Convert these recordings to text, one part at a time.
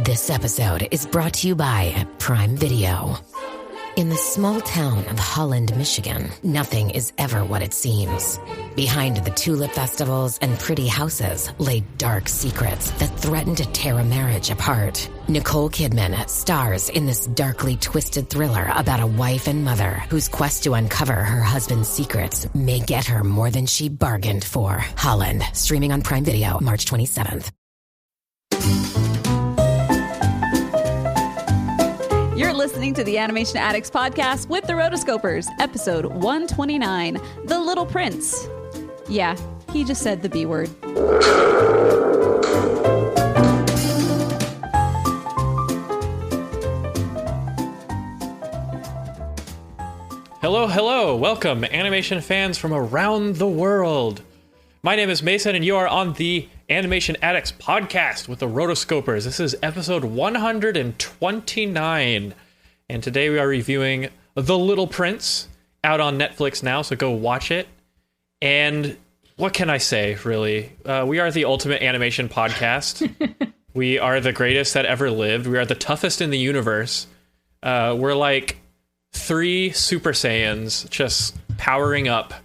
This episode is brought to you by Prime Video. In the small town of Holland, Michigan, nothing is ever what it seems. Behind the tulip festivals and pretty houses lay dark secrets that threaten to tear a marriage apart. Nicole Kidman stars in this darkly twisted thriller about a wife and mother whose quest to uncover her husband's secrets may get her more than she bargained for. Holland, streaming on Prime Video March 27th. You're listening to the Animation Addicts podcast with the Rotoscopers, episode 129, The Little Prince. Yeah, he just said the B word. Hello, welcome animation fans from around the world. My name is Mason and you are on the Animation Addicts podcast with the Rotoscopers. This is episode 129, and today we are reviewing The Little Prince, out on Netflix now, so go watch it. And what can I say, really? We are the ultimate animation podcast. We are the greatest that ever lived. We are the toughest in the universe. We're like 3 Super Saiyans just powering up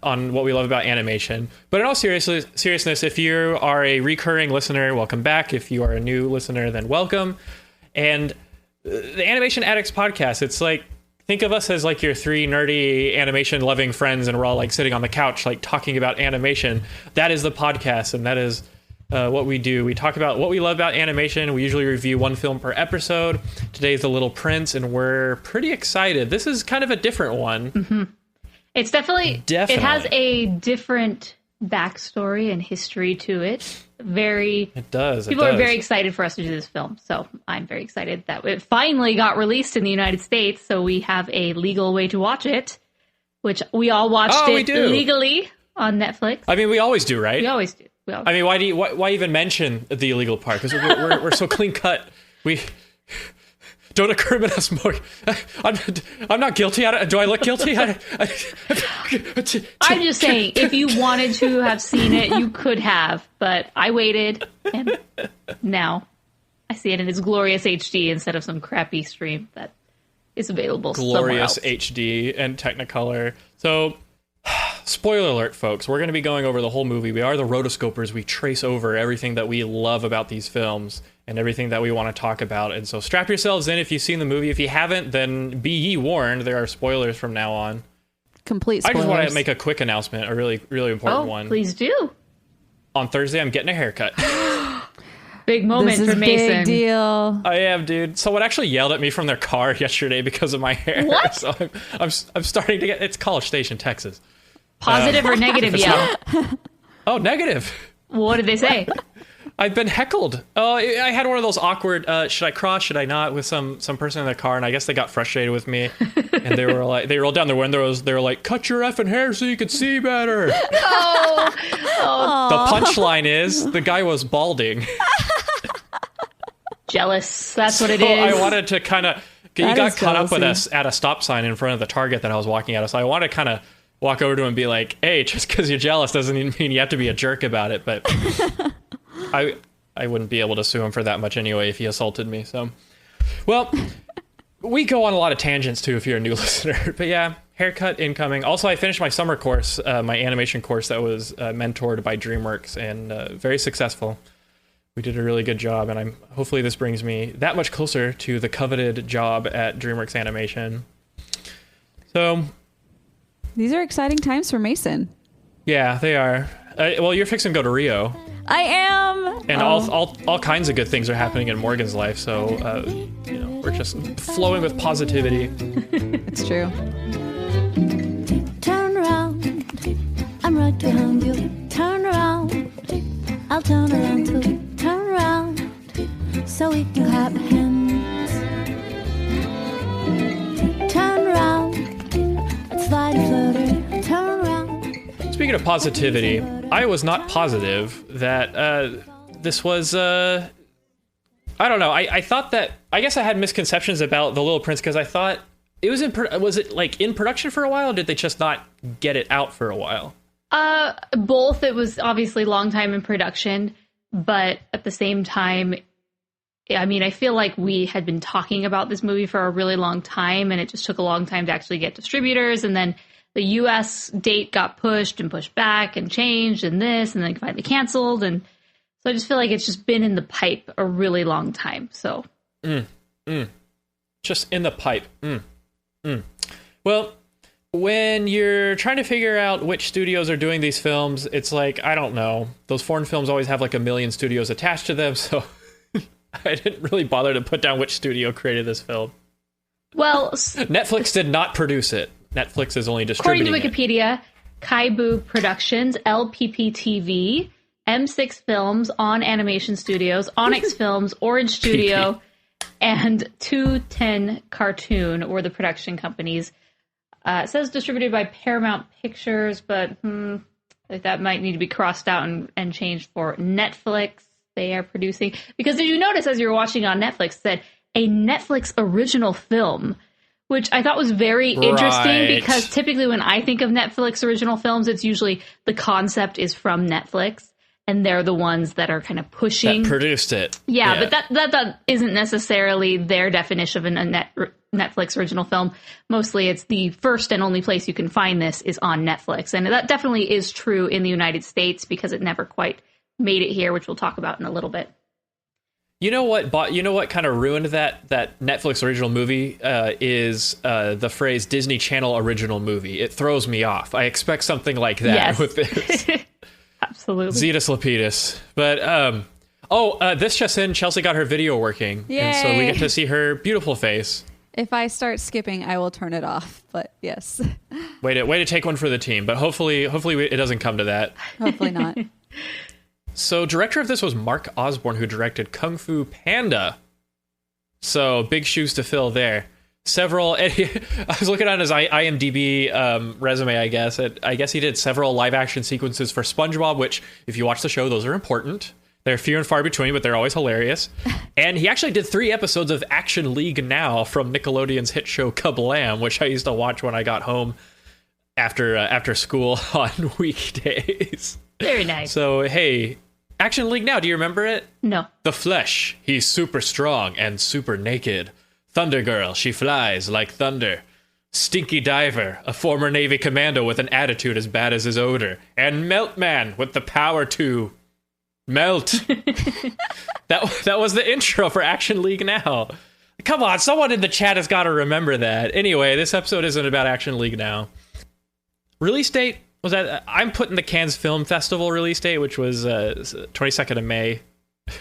on what we love about animation. But in all seriousness, if you are a recurring listener, welcome back. If you are a new listener, then welcome. And the Animation Addicts podcast, it's like, think of us as like your 3 nerdy animation loving friends, and we're all like sitting on the couch like talking about animation. That is the podcast, and that is what we do. We talk about what we love about animation. We usually review 1 film per episode. Today is The Little Prince, and we're pretty excited. This is kind of a different one. Mm-hmm. It's definitely, it has a different backstory and history to it. It does. People are very excited for us to do this film. So I'm very excited that it finally got released in the United States. So we have a legal way to watch it, which we all watched it legally on Netflix. I mean, we always do, right? We always do. I mean, why even mention the illegal part? Because we're so clean cut. We don't incriminate us more. I'm not guilty. Do I look guilty? I'm just saying, if you wanted to have seen it, you could have. But I waited, and now I see it in its glorious HD instead of some crappy stream that is available glorious somewhere else. HD and Technicolor. So, spoiler alert, folks. We're going to be going over the whole movie. We are the Rotoscopers. We trace over everything that we love about these films and everything that we want to talk about. And so strap yourselves in if you've seen the movie. If you haven't, then be ye warned. There are spoilers from now on. Complete spoilers. I just want to make a quick announcement, a really, really important one. Please do. On Thursday, I'm getting a haircut. Big moment for Mason. Big deal. I am, dude. Someone actually yelled at me from their car yesterday because of my hair. What? So I'm starting to get... It's College Station, Texas. Positive or negative yell? Oh, negative. What did they say? I've been heckled. I had one of those awkward, should I cross, should I not, with some person in the car, and I guess they got frustrated with me, and they were like, they rolled down their windows, they were like, cut your effing hair so you can see better. Oh. The punchline is, the guy was balding. Jealous, that's what it So is. I wanted to kind of, he got caught up with us at a stop sign in front of the Target that I was walking at, so I wanted to kind of walk over to him and be like, hey, just because you're jealous doesn't mean you have to be a jerk about it, but... I wouldn't be able to sue him for that much anyway if he assaulted me. So, well, we go on a lot of tangents too if you're a new listener. But yeah, haircut incoming. Also, I finished my summer course, my animation course that was mentored by DreamWorks, and very successful. We did a really good job, and hopefully this brings me that much closer to the coveted job at DreamWorks Animation. So, these are exciting times for Mason. Yeah, they are. Well, you're fixing to go to Rio. I am. And all kinds of good things are happening in Morgan's life, so we're just flowing with positivity. It's true. Turn around, I'm right behind you. Turn around, I'll turn around too. Turn around, so we can clap hands. Turn around, it's light and flirty. Turn around. Speaking of positivity, I was not positive that this was... I don't know. I thought that... I guess I had misconceptions about The Little Prince because I thought it was was it like in production for a while, or did they just not get it out for a while? Both. It was obviously long time in production, but at the same time, I mean, I feel like we had been talking about this movie for a really long time, and it just took a long time to actually get distributors. And then the U.S. date got pushed and pushed back and changed and this, and then finally canceled. And so I just feel like it's just been in the pipe a really long time. So, just in the pipe. Well, when you're trying to figure out which studios are doing these films, it's like, I don't know. Those foreign films always have like a million studios attached to them, so I didn't really bother to put down which studio created this film. Well, Netflix did not produce it. Netflix is only distributing according to Wikipedia, Kaibu Productions, LPP TV, M6 Films, On Animation Studios, Onyx Films, Orange Studio, and 210 Cartoon were the production companies. It says distributed by Paramount Pictures, but that might need to be crossed out and changed for Netflix. They are producing. Because did you notice as you were watching on Netflix, said a Netflix original film, which I thought was very interesting because typically when I think of Netflix original films, it's usually the concept is from Netflix and they're the ones that are kind of pushing. That produced it. Yeah, but that isn't necessarily their definition of a Netflix original film. Mostly it's the first and only place you can find this is on Netflix. And that definitely is true in the United States because it never quite made it here, which we'll talk about in a little bit. You know what kind of ruined that Netflix original movie is the phrase Disney Channel original movie. It throws me off. I expect something like that with this. Absolutely. Zetus Lapidus. But, this just in, Chelsea got her video working. Yay. And so we get to see her beautiful face. If I start skipping, I will turn it off. But yes. Way to take one for the team. But hopefully it doesn't come to that. Hopefully not. So director of this was Mark Osborne, who directed Kung Fu Panda. So big shoes to fill there. I was looking at his IMDb resume, I guess. I guess he did several live action sequences for SpongeBob, which if you watch the show, those are important. They're few and far between, but they're always hilarious. And he actually did 3 episodes of Action League Now from Nickelodeon's hit show Kablam, which I used to watch when I got home after school on weekdays. Very nice. So, hey, Action League Now, do you remember it? No. The Flesh, he's super strong and super naked. Thunder Girl, she flies like thunder. Stinky Diver, a former Navy commando with an attitude as bad as his odor. And Melt Man with the power to melt. That was the intro for Action League Now. Come on, someone in the chat has got to remember that. Anyway, this episode isn't about Action League Now. Release date was that I'm putting the Cannes Film Festival release date, which was 22nd of May.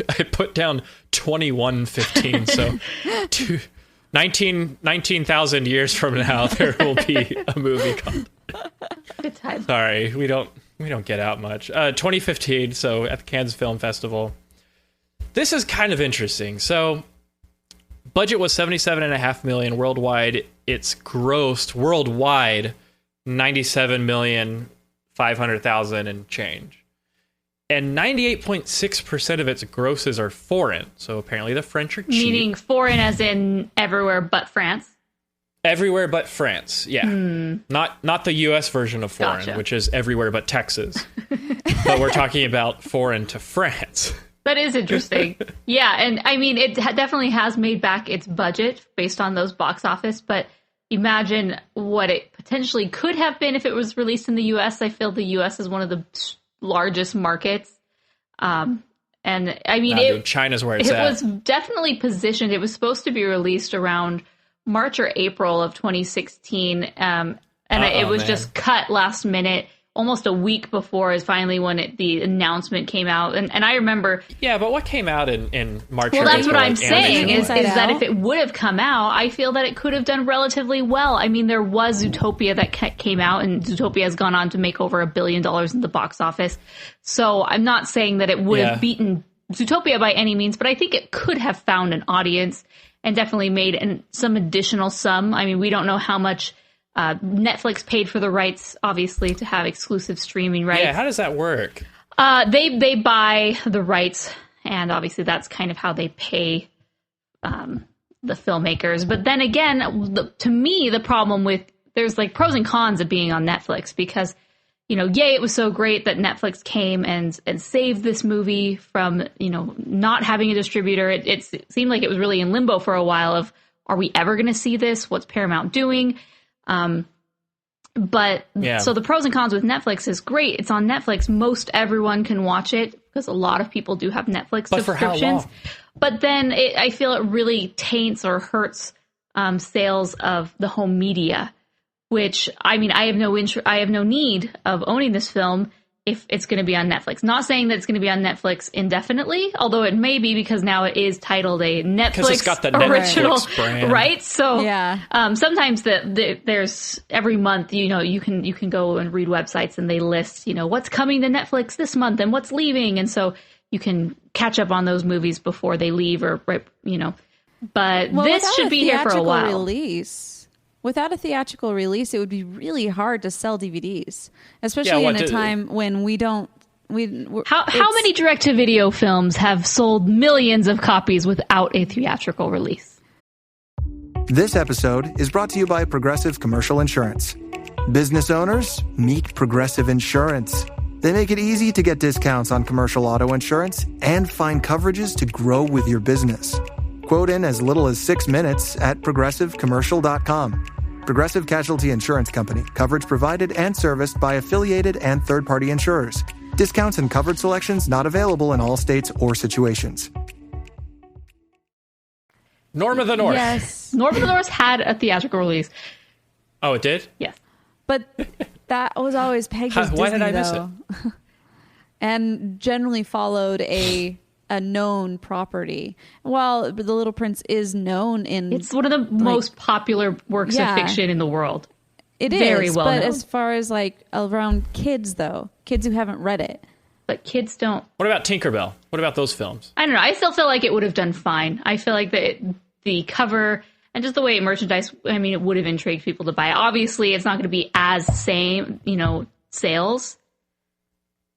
I put down 2115, so 19,000 years from now there will be a movie called. Good time. Sorry, we don't get out much. 2015, so at the Cannes Film Festival. This is kind of interesting. So, budget was $77.5 million worldwide. It's grossed worldwide $97,500,000 and change. And 98.6% of its grosses are foreign. So apparently the French are cheap. Meaning foreign as in everywhere but France? Everywhere but France, yeah. Not the U.S. version of foreign, Gotcha. which is everywhere but Texas. But we're talking about foreign to France. That is interesting. Yeah, and I mean, it definitely has made back its budget based on those box office, but imagine what it potentially could have been if it was released in the U.S. I feel the U.S. is one of the largest markets. And I mean, China's where it's at. It was definitely positioned. It was supposed to be released around March or April of 2016. It was just cut last minute, almost a week before is finally when the announcement came out. And I remember... Yeah, but what came out in March or April? Well, that's what I'm saying, is that if it would have come out, I feel that it could have done relatively well. I mean, there was Zootopia that came out, and Zootopia has gone on to make over $1 billion in the box office. So I'm not saying that it would have beaten Zootopia by any means, but I think it could have found an audience and definitely made some additional sum. I mean, we don't know how much... Netflix paid for the rights, obviously, to have exclusive streaming rights. Yeah, how does that work? They buy the rights, and obviously that's kind of how they pay the filmmakers. But then again, to me, the problem with there's like pros and cons of being on Netflix because yay, it was so great that Netflix came and saved this movie from, not having a distributor. It seemed like it was really in limbo for a while of, are we ever going to see this? What's Paramount doing? So the pros and cons with Netflix is great. It's on Netflix. Most everyone can watch it because a lot of people do have Netflix subscriptions. For how long? But then I feel it really taints or hurts sales of the home media. Which, I mean, I have no need of owning this film if it's going to be on Netflix. Not saying that it's going to be on Netflix indefinitely, although it may be because now it is titled a Netflix it's got the original, Netflix brand. Right? So sometimes there's every month, you can go and read websites and they list, what's coming to Netflix this month and what's leaving, and so you can catch up on those movies before they leave, But this should be here for a while. Without a theatrical release, it would be really hard to sell DVDs, especially in a time when we don't. How many direct-to-video films have sold millions of copies without a theatrical release? This episode is brought to you by Progressive Commercial Insurance. Business owners, meet Progressive Insurance. They make it easy to get discounts on commercial auto insurance and find coverages to grow with your business. Quote in as little as 6 minutes at progressivecommercial.com. Progressive Casualty Insurance Company. Coverage provided and serviced by affiliated and third-party insurers. Discounts and coverage selections not available in all states or situations. Norm of the North. Yes. Norm of the North had a theatrical release. Oh, it did? Yes. But that was always pegged as Disney, why did I miss it? And generally followed a known property. While The Little Prince is known it's one of the most popular works of fiction in the world. It very is, well but known. as far as around kids though, kids who haven't read it. But kids don't. What about Tinkerbell? What about those films? I don't know. I still feel like it would have done fine. I feel like the cover and just the way it merchandise, it would have intrigued people to buy it. Obviously, it's not going to be as same, sales.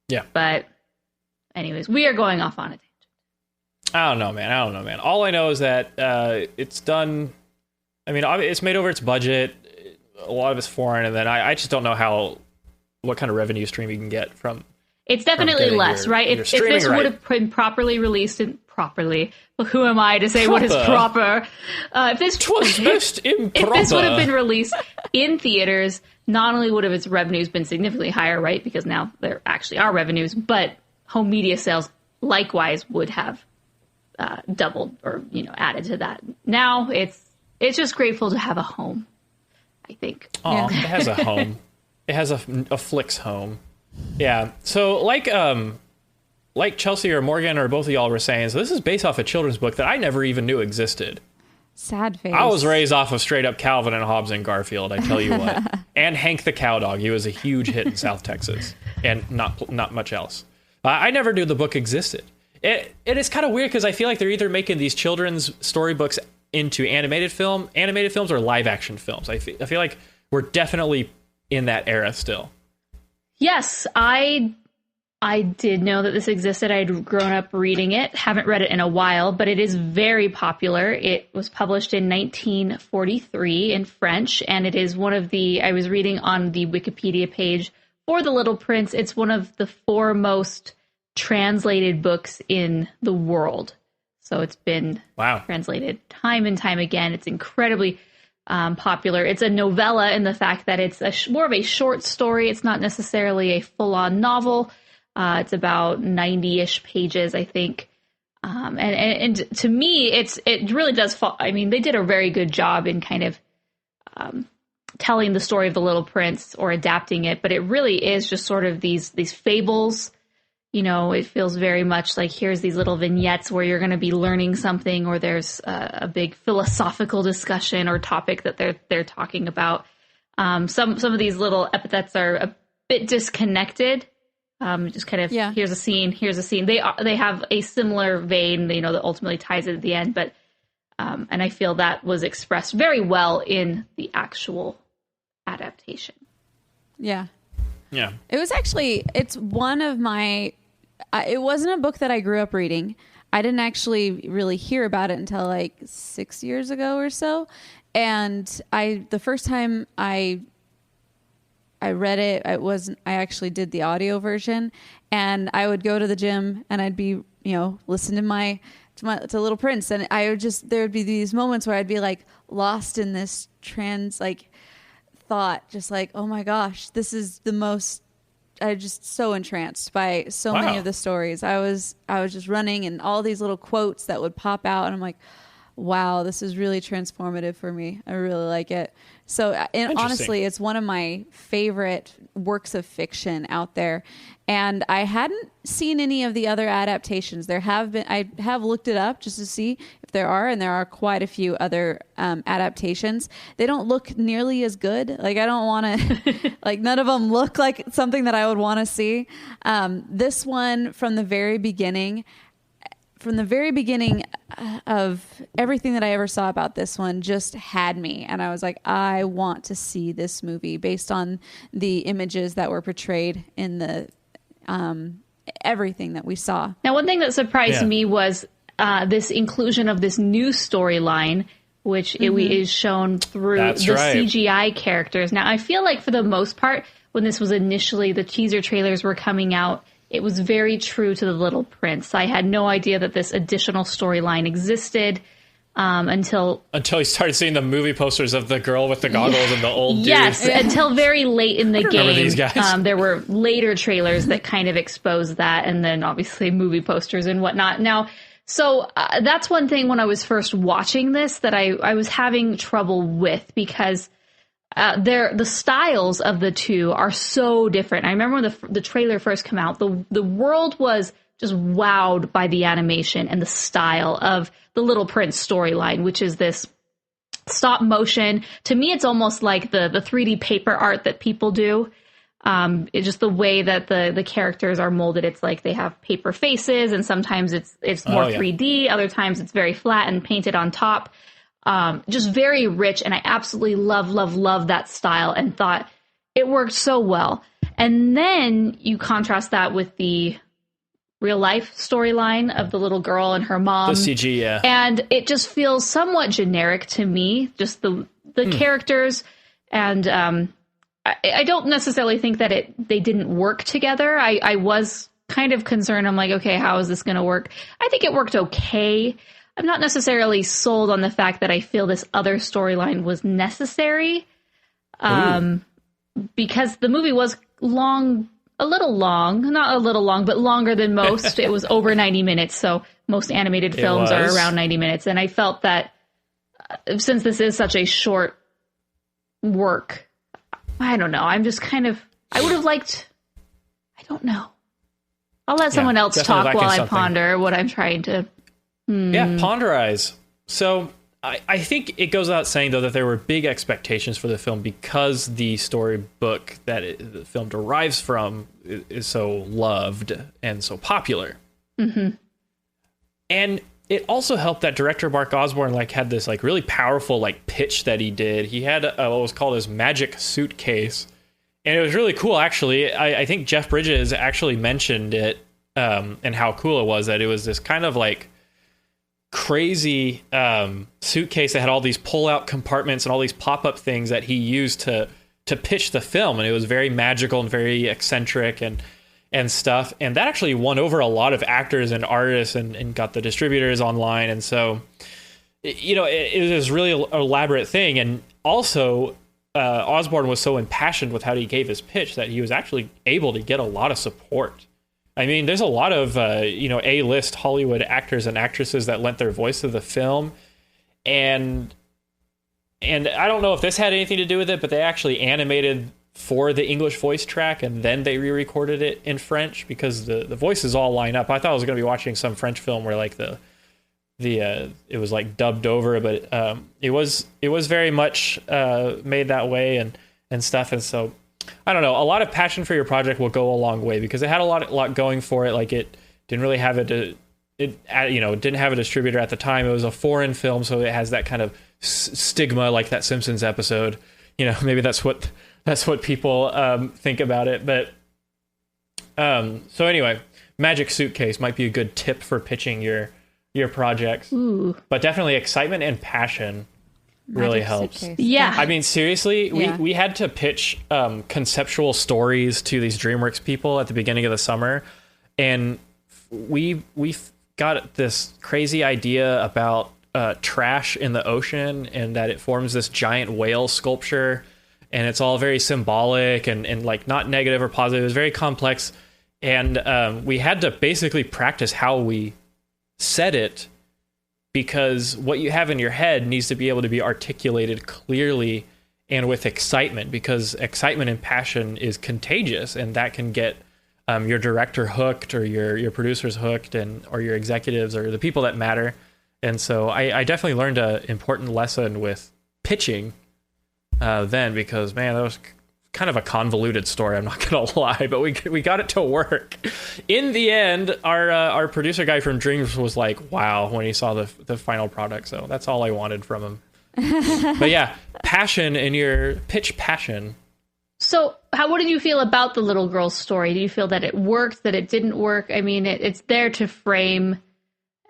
Yeah. But anyways, we are going off on it. I don't know, man. All I know is that it's done. It's made over its budget. A lot of it's foreign, and then I just don't know what kind of revenue stream you can get from. It's definitely less, right? If this would have been properly released properly, well, who am I to say what is proper? If this would have been released in theaters, not only would have its revenues been significantly higher, right? Because now there actually are revenues, but home media sales likewise would have doubled or added to that. Now it's just grateful to have a home, I think. Oh, it has a home. It has a Flix home. Yeah. So like Chelsea or Morgan or both of y'all were saying, so this is based off a children's book that I never even knew existed. Sad face. I was raised off of straight up Calvin and Hobbes and Garfield, I tell you what. And Hank the Cowdog. He was a huge hit in South Texas, and not much else. I never knew the book existed. It is kind of weird because I feel like they're either making these children's storybooks into animated films or live action films. I feel like we're definitely in that era still. Yes, I did know that this existed. I'd grown up reading it. Haven't read it in a while, but it is very popular. It was published in 1943 in French, and it is I was reading on the Wikipedia page for The Little Prince, it's one of the 4 most translated books in the world. So it's been translated time and time again. It's incredibly popular. It's a novella in the fact that it's more of a short story. It's not necessarily a full-on novel. It's about 90-ish pages, I think. And to me, it really does fall. They did a very good job in kind of telling the story of the Little Prince or adapting it, but it really is just sort of these fables. It feels very much like here's these little vignettes where you're going to be learning something, or there's a big philosophical discussion or topic that they're talking about. Some of these little epithets are a bit disconnected. Just kind of here's a scene. They have a similar vein, that ultimately ties it at the end, but and I feel that was expressed very well in the actual adaptation. Yeah. Yeah. It's one of my, it wasn't a book that I grew up reading. I didn't actually really hear about it until like 6 years ago or so. And the first time I read it. I actually did the audio version, and I would go to the gym and I'd be, listen to Little Prince, and there would be these moments where I'd be like lost in this thought, just like, oh my gosh, this is the most. I was just so entranced by so many of the stories. I was just running, and all these little quotes that would pop out, and I'm like, wow, this is really transformative for me. I really like it. So, and honestly, it's one of my favorite works of fiction out there. And I hadn't seen any of the other adaptations. I have looked it up just to see if there are, and there are quite a few other adaptations. They don't look nearly as good. Like, I don't want to, none of them look like something that I would want to see. This one, from the very beginning of everything that I ever saw about this one, just had me. And I was like, I want to see this movie based on the images that were portrayed in the everything that we saw. Now, one thing that surprised me was this inclusion of this new storyline, which is shown through CGI characters. Now, I feel like for the most part, when this was initially, the teaser trailers were coming out, it was very true to The Little Prince. I had no idea that this additional storyline existed until you started seeing the movie posters of the girl with the goggles and the old dude. Yes, until very late in the game. These guys. There were later trailers that kind of exposed that, and then obviously movie posters and whatnot. Now, so that's one thing when I was first watching this that I was having trouble with, because the styles of the two are so different. I remember when the trailer first came out, the world was just wowed by the animation and the style of the Little Prince storyline, which is this stop motion. To me, it's almost like the 3D paper art that people do. It's just the way that the characters are molded. It's like they have paper faces, and sometimes it's more 3D. Other times it's very flat and painted on top. Just very rich, and I absolutely love that style, and thought it worked so well. And then you contrast that with the real life storyline of the little girl and her mom. The CG, yeah. And it just feels somewhat generic to me, just the characters. And I don't necessarily think that they didn't work together. I was kind of concerned. I'm like, okay, how is this going to work? I think it worked okay. I'm not necessarily sold on the fact that I feel this other storyline was necessary, because the movie was long, not a little long, but longer than most. It was over 90 minutes, so most animated films are around 90 minutes. And I felt that since this is such a short work, I don't know. I'm just I would have liked, I don't know. I'll let someone else talk while I ponder what I'm trying to... Yeah, ponderize. So I think it goes without saying, though, that there were big expectations for the film because the storybook that the film derives from is so loved and so popular. Mm-hmm. And it also helped that director Mark Osborne had this really powerful pitch that he did. He had what was called his magic suitcase, and it was really cool. Actually, I think Jeff Bridges actually mentioned it and how cool it was, that it was this kind of crazy suitcase that had all these pull-out compartments and all these pop-up things that he used to pitch the film, and it was very magical and very eccentric and stuff, and that actually won over a lot of actors and artists and got the distributors online. And so it was really elaborate thing. And also Osborne was so impassioned with how he gave his pitch that he was actually able to get a lot of support. I mean, there's a lot of, A-list Hollywood actors and actresses that lent their voice to the film. And I don't know if this had anything to do with it, but they actually animated for the English voice track, and then they re-recorded it in French because the voices all line up. I thought I was going to be watching some French film where it was dubbed over, but it was very much made that way and stuff. And so, I don't know, a lot of passion for your project will go a long way, because it had a lot going for it. It didn't really have it didn't have a distributor at the time. It was a foreign film, so it has that kind of stigma, like that Simpsons episode. Maybe that's what people think about it. But so anyway, magic suitcase might be a good tip for pitching your projects. Ooh. But definitely excitement and passion really helps. Yeah. I mean, seriously, we had to pitch conceptual stories to these DreamWorks people at the beginning of the summer. And we got this crazy idea about trash in the ocean and that it forms this giant whale sculpture. And it's all very symbolic and like not negative or positive. It was very complex. And we had to basically practice how we said it, because what you have in your head needs to be able to be articulated clearly and with excitement, because excitement and passion is contagious, and that can get your director hooked, or your producers hooked, or your executives, or the people that matter. And so I definitely learned an important lesson with pitching then, because, man, that was kind of a convoluted story, I'm not gonna lie, but we got it to work. In the end, our producer guy from Dreams was like, wow, when he saw the final product. So that's all I wanted from him. But yeah, passion in your pitch, passion. So what did you feel about the little girl's story? Do you feel that it worked, that it didn't work? I mean, it's there to frame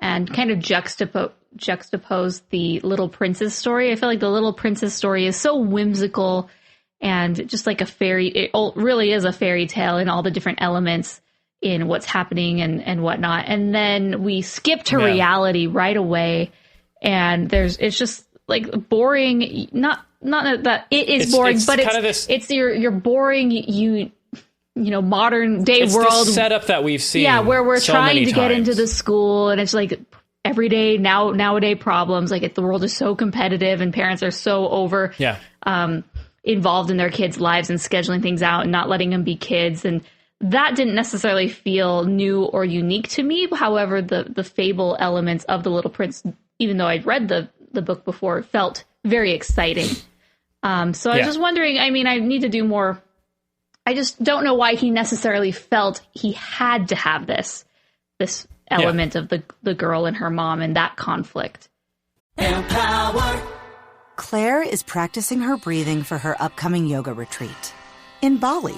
and kind of juxtapose the Little Prince's story. I feel like the Little Prince's story is so whimsical and just like it really is a fairy tale in all the different elements in what's happening and whatnot. And then we skip to reality right away. And it's just like boring, not that it is boring, but it's your boring, you know, modern day world the setup that we've seen. Yeah. Where we're trying to get into the school, and it's like everyday nowadays problems. Like the world is so competitive and parents are so involved in their kids' lives and scheduling things out and not letting them be kids. And that didn't necessarily feel new or unique to me. However, the fable elements of The Little Prince, even though I'd read the book before, felt very exciting. So I was just wondering, I mean, I need to do more. I just don't know why he necessarily felt he had to have this element of the girl and her mom and that conflict. Empower. Claire is practicing her breathing for her upcoming yoga retreat in Bali.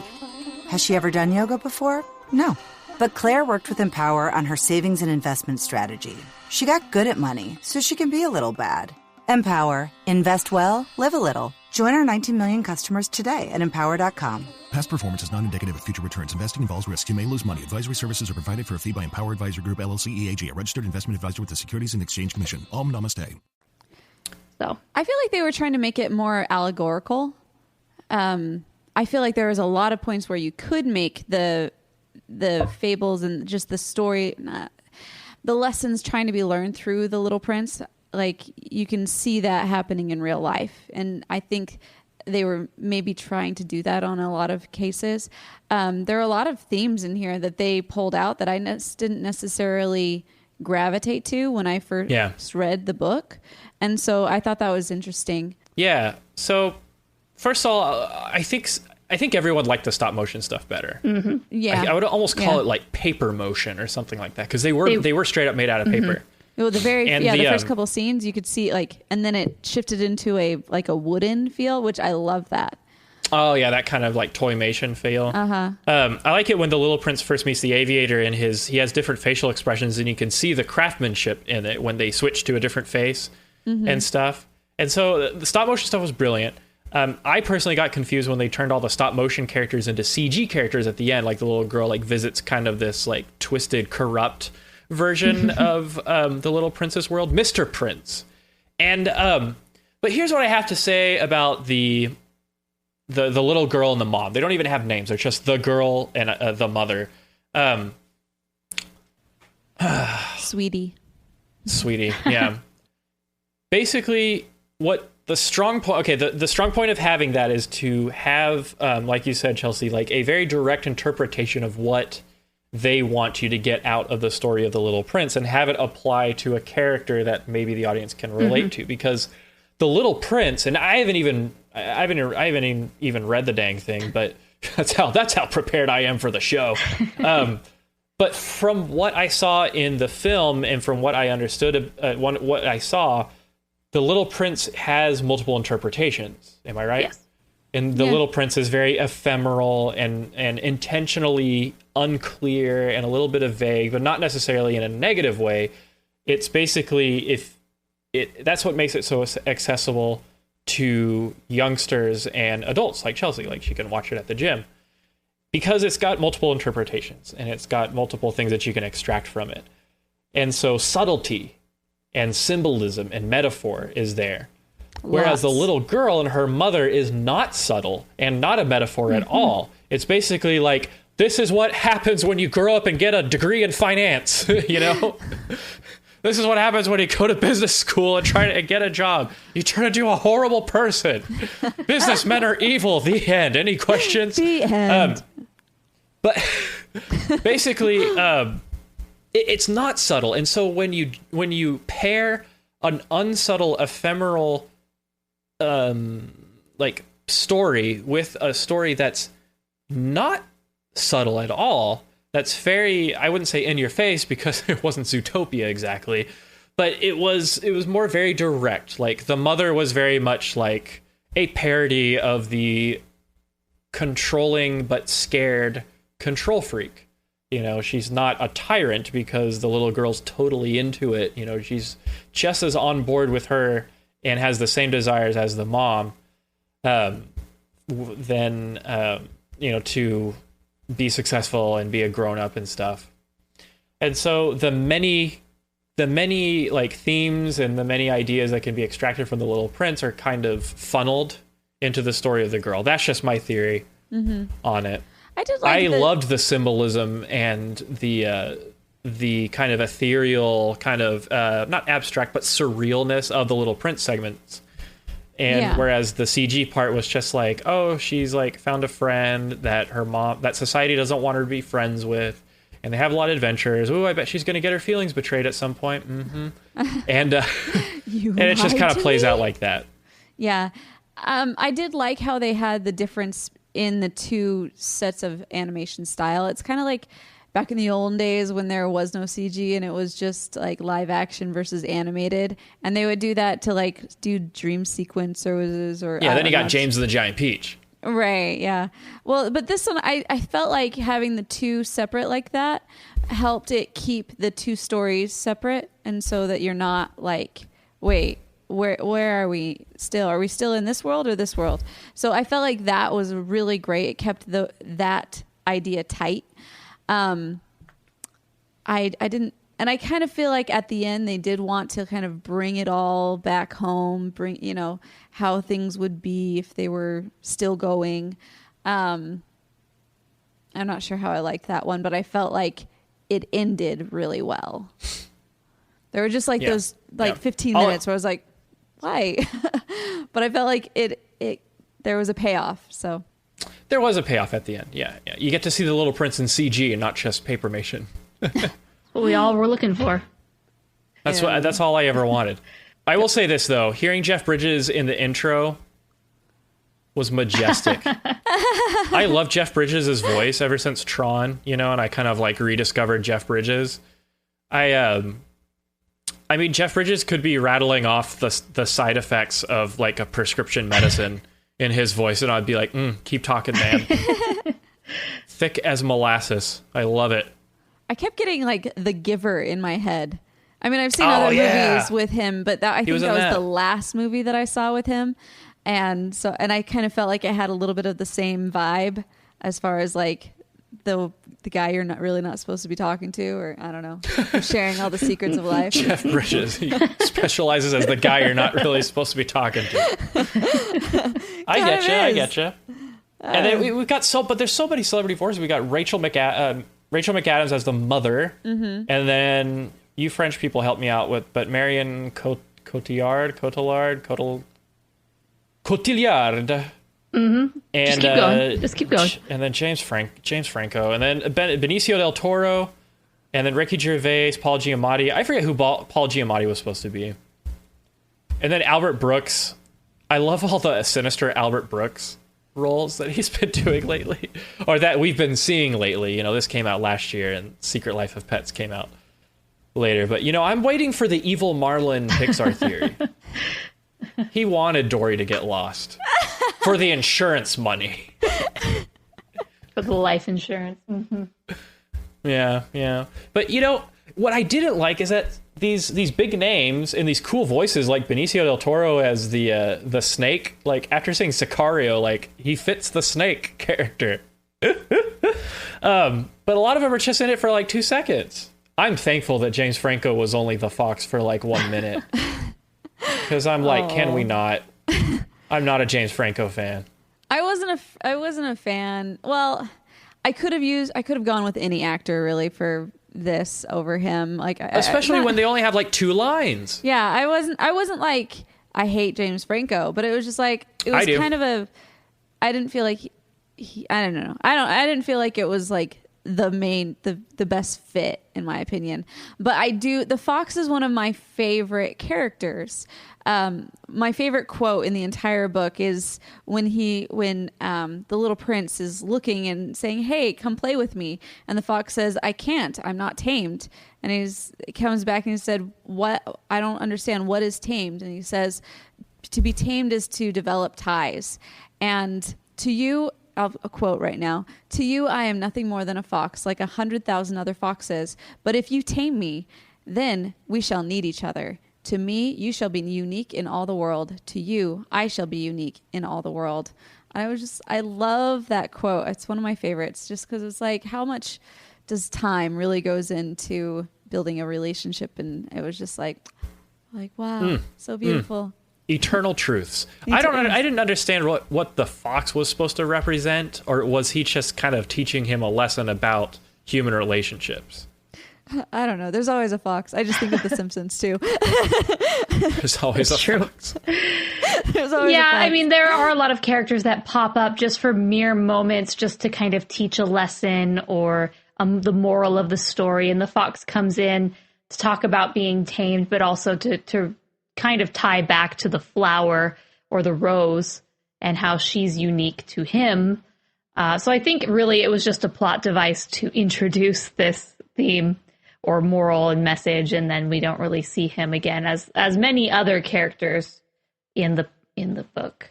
Has she ever done yoga before? No. But Claire worked with Empower on her savings and investment strategy. She got good at money, so she can be a little bad. Empower. Invest well, live a little. Join our 19 million customers today at empower.com. Past performance is not indicative of future returns. Investing involves risk. You may lose money. Advisory services are provided for a fee by Empower Advisor Group, LLC, EAG, a registered investment advisor with the Securities and Exchange Commission. Om Namaste. So I feel like they were trying to make it more allegorical. I feel like there was a lot of points where you could make the fables and just the story, the lessons trying to be learned through The Little Prince. Like you can see that happening in real life. And I think they were maybe trying to do that on a lot of cases. There are a lot of themes in here that they pulled out that I didn't necessarily gravitate to when I first read the book. And so I thought that was interesting. Yeah. So first of all, I think everyone liked the stop motion stuff better. Mm-hmm. Yeah. I would almost call it like paper motion or something like that, because they were straight up made out of paper. Well, the first couple scenes you could see and then it shifted into a wooden feel, which I love that. Oh yeah, that kind of like toymation feel. I like it when the Little Prince first meets the aviator, and he has different facial expressions, and you can see the craftsmanship in it when they switch to a different face and stuff. And so the stop motion stuff was brilliant. I personally got confused when they turned all the stop motion characters into CG characters at the end, like the little girl visits kind of this like twisted, corrupt version of the Little Prince's world, Mr. Prince. And but here's what I have to say about the little girl and the mom. They don't even have names. They're just the girl and the mother. Sweetie, yeah. Basically, what the strong point... Okay, the strong point of having that is to have, like you said, Chelsea, like a very direct interpretation of what they want you to get out of the story of the Little Prince, and have it apply to a character that maybe the audience can relate to. Because the Little Prince, and I haven't even read the dang thing, but that's how prepared I am for the show. But from what I saw in the film and from what I understood, what I saw, the Little Prince has multiple interpretations. Am I right? Yes. And the Little Prince is very ephemeral and intentionally unclear and a little bit of vague, but not necessarily in a negative way. It's basically that's what makes it so accessible. to youngsters and adults like Chelsea. Like, she can watch it at the gym because it's got multiple interpretations and it's got multiple things that you can extract from it. And so subtlety and symbolism and metaphor is there. Whereas the little girl and her mother is not subtle and not a metaphor at all. It's basically like, this is what happens when you grow up and get a degree in finance, you know? This is what happens when you go to business school and try to get a job. You turn into a horrible person. Businessmen are evil. The end. Any questions? The end. But basically, it's not subtle. And so when you pair an unsubtle, ephemeral like story with a story that's not subtle at all, that's very, I wouldn't say in your face because it wasn't Zootopia exactly, but it was more very direct. Like, the mother was very much like a parody of the controlling but scared control freak. You know, she's not a tyrant because the little girl's totally into it. You know, she's just as on board with her and has the same desires as the mom, then, you know, to be successful and be a grown-up and stuff. And so the many like themes and the many ideas that can be extracted from The Little Prince are kind of funneled into the story of the girl. That's just my theory on it. I loved the symbolism and the kind of ethereal, kind of not abstract but surrealness of the Little Prince segments. And whereas the CG part was just like, oh, she's like found a friend that that society doesn't want her to be friends with, and they have a lot of adventures. Ooh, I bet she's going to get her feelings betrayed at some point. And and it just kind of plays out like that. Yeah. I did like how they had the difference in the two sets of animation style. It's kind of like back in the olden days when there was no CG and it was just like live action versus animated, and they would do that to like do dream sequences or then you got James and the Giant Peach. Right, yeah. Well, but this one I felt like having the two separate like that helped it keep the two stories separate, and so that you're not like, wait, where are we still? Are we still in this world or this world? So I felt like that was really great. It kept that idea tight. I didn't, and I kind of feel like at the end they did want to kind of bring it all back home, bring, you know, how things would be if they were still going. I'm not sure how I liked that one, but I felt like it ended really well. There were just like those 15 minutes where I was like, why? But I felt like there was a payoff. So there was a payoff at the end. Yeah. You get to see the Little Prince in CG and not just papermation. What we all were looking for. That's all I ever wanted. I will say this though, hearing Jeff Bridges in the intro was majestic. I love Jeff Bridges' voice ever since Tron, you know, and I kind of like rediscovered Jeff Bridges. I mean, Jeff Bridges could be rattling off the side effects of like a prescription medicine in his voice, and I'd be like, keep talking, man. Thick as molasses. I love it. I kept getting like The Giver in my head. I mean, I've seen other movies with him, but I think that was the last movie that I saw with him. And I kind of felt like it had a little bit of the same vibe as far as like the guy you're not supposed to be talking to, or I don't know, sharing all the secrets of life. Jeff Bridges, he specializes as the guy you're not really supposed to be talking to. I get you. And then we've got but there's so many celebrity voices. We got Rachel McAdams as the mother, and then you French people help me out with, but Marion Cotillard. And just keep going. And then James Franco, and then Benicio del Toro, and then Ricky Gervais, Paul Giamatti. I forget who Paul Giamatti was supposed to be. And then Albert Brooks. I love all the sinister Albert Brooks roles that he's been doing lately, or that we've been seeing lately. You know, this came out last year, and Secret Life of Pets came out later. But you know, I'm waiting for the evil Marlin Pixar theory. He wanted Dory to get lost for the insurance money. For the life insurance. Mm-hmm. Yeah. But, you know, what I didn't like is that these big names and these cool voices, like Benicio del Toro as the snake, like after saying Sicario, like he fits the snake character. But a lot of them are just in it for like 2 seconds. I'm thankful that James Franco was only the fox for like 1 minute. Because I'm like, can we not? I'm not a James Franco fan. I wasn't a fan. Well, I could have gone with any actor really for this over him. Like, especially when they only have like 2 lines. Yeah, I wasn't like I hate James Franco, but it was just like it was kind of I didn't feel like I don't know. I didn't feel like it was like the best fit in my opinion. But the fox is one of my favorite characters. My favorite quote in the entire book is when the little prince is looking and saying, "Hey, come play with me," and the fox says, "I can't. I'm not tamed." And he comes back and he said, "What? I don't understand. What is tamed?" And he says, "To be tamed is to develop ties." And to you, I'll quote right now, "To you, I am nothing more than a fox, like 100,000 other foxes. But if you tame me, then we shall need each other. To me, you shall be unique in all the world. To you, I shall be unique in all the world." I love that quote. It's one of my favorites just because it's like, how much does time really goes into building a relationship? And it was just like wow, so beautiful. Eternal truths. I didn't understand what the fox was supposed to represent, or was he just kind of teaching him a lesson about human relationships? I don't know. There's always a fox. I just think of The Simpsons too. There's always a fox. There's always a fox. I mean, there are a lot of characters that pop up just for mere moments, just to kind of teach a lesson or the moral of the story. And the fox comes in to talk about being tamed, but also to kind of tie back to the flower or the rose and how she's unique to him. So I think really it was just a plot device to introduce this theme or moral and message, and then we don't really see him again as many other characters in the book.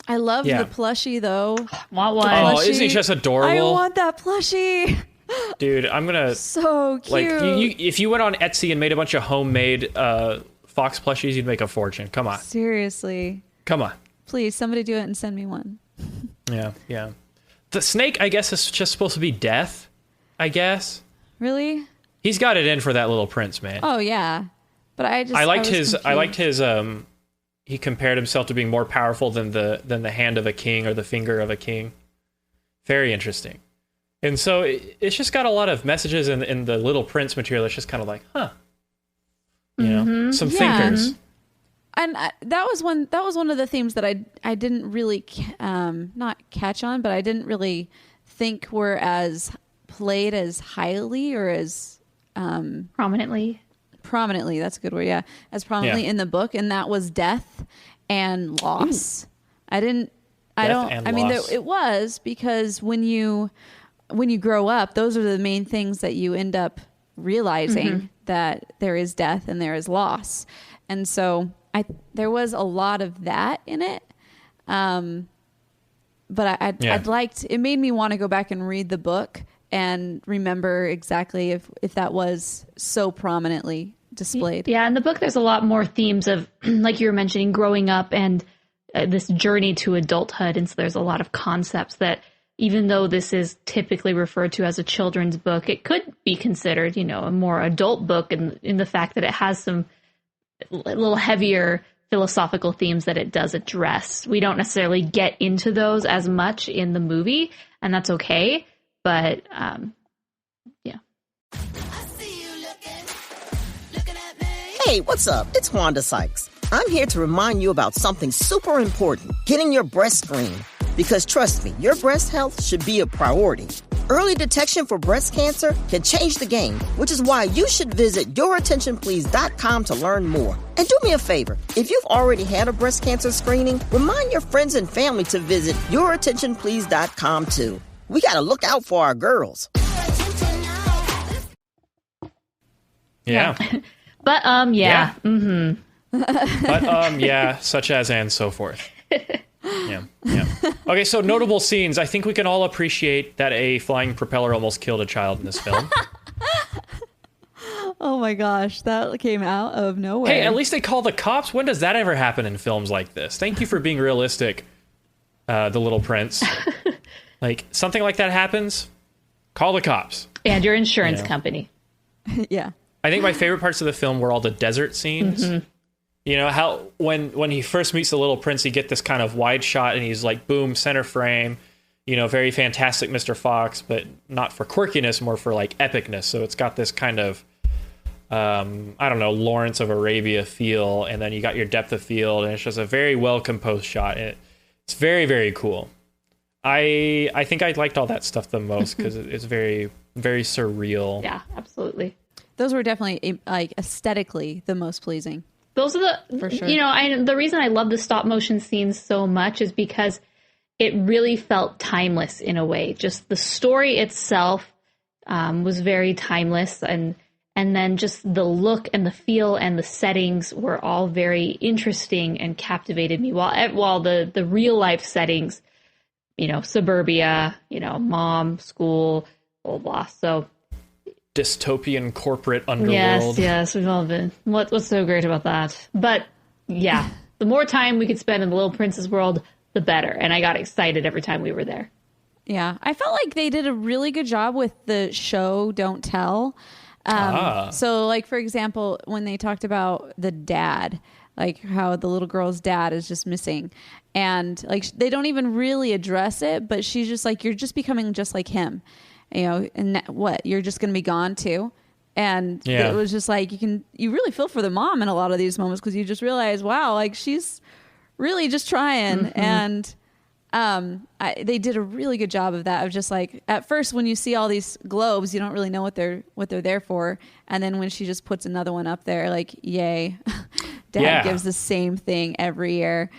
I love the plushie though. Want one? Oh, isn't he just adorable? I want that plushie. Dude, I'm gonna so cute. Like if you went on Etsy and made a bunch of homemade fox plushies, you'd make a fortune. Come on. Seriously. Come on. Please, somebody do it and send me one. Yeah. The snake, I guess, is just supposed to be death. I guess. Really? He's got it in for that little prince, man. Oh yeah, but I liked his. He compared himself to being more powerful than the hand of a king or the finger of a king. Very interesting. And so it's just got a lot of messages in the Little Prince material. It's just kind of like, you know, some thinkers. And that was one of the themes that I didn't really not catch on, but I didn't really think were as played as highly or as prominently. That's a good word. Yeah, as prominently in the book, and that was death and loss. Ooh. It was because when you grow up, those are the main things that you end up realizing, that there is death and there is loss. And so there was a lot of that in it. But I'd liked, it made me want to go back and read the book and remember exactly if that was so prominently displayed. Yeah, in the book there's a lot more themes of, like you were mentioning, growing up and this journey to adulthood. And so there's a lot of concepts that, even though this is typically referred to as a children's book, it could be considered, a more adult book in the fact that it has some a little heavier philosophical themes that it does address. We don't necessarily get into those as much in the movie, and that's okay. But, yeah. Hey, what's up? It's Wanda Sykes. I'm here to remind you about something super important, getting your breast screened. Because trust me, your breast health should be a priority. Early detection for breast cancer can change the game, which is why you should visit yourattentionplease.com to learn more. And do me a favor, if you've already had a breast cancer screening, remind your friends and family to visit yourattentionplease.com too. We gotta look out for our girls. Yeah. But, yeah. Mm-hmm. But, yeah, such as and so forth. Yeah. Okay, so notable scenes. I think we can all appreciate that a flying propeller almost killed a child in this film. Oh my gosh, that came out of nowhere. Hey, at least they call the cops. When does that ever happen in films like this? Thank you for being realistic, The Little Prince. Like, something like that happens, call the cops. And your insurance company. Yeah. I think my favorite parts of the film were all the desert scenes. Mm-hmm. You know, how when he first meets the Little Prince, you get this kind of wide shot and he's like, boom, center frame. You know, very fantastic Mr. Fox, but not for quirkiness, more for like epicness. So it's got this kind of, I don't know, Lawrence of Arabia feel. And then you got your depth of field, and it's just a very well composed shot. It's very, very cool. I think I liked all that stuff the most because it's very, very surreal. Yeah, absolutely. Those were definitely like aesthetically the most pleasing. Those are for sure. You know, the reason I love the stop motion scenes so much is because it really felt timeless in a way. Just the story itself was very timeless, and then just the look and the feel and the settings were all very interesting and captivated me. While the real life settings, you know, suburbia, you know, mom, school, blah blah. So dystopian corporate underworld. Yes, we've all been. What's so great about that? But yeah, the more time we could spend in the Little Prince's world, the better. And I got excited every time we were there. Yeah, I felt like they did a really good job with the show Don't Tell. So, like, for example, when they talked about the dad, like how the little girl's dad is just missing. And, like, they don't even really address it, but she's just like, you're just becoming just like him. You know, and what? You're just going to be gone, too? And it was just like, you really feel for the mom in a lot of these moments because you just realize, wow, like, she's really just trying. And they did a really good job of that, of just like, at first when you see all these globes, you don't really know what they're there for, and then when she just puts another one up there, like, yay. Dad gives the same thing every year.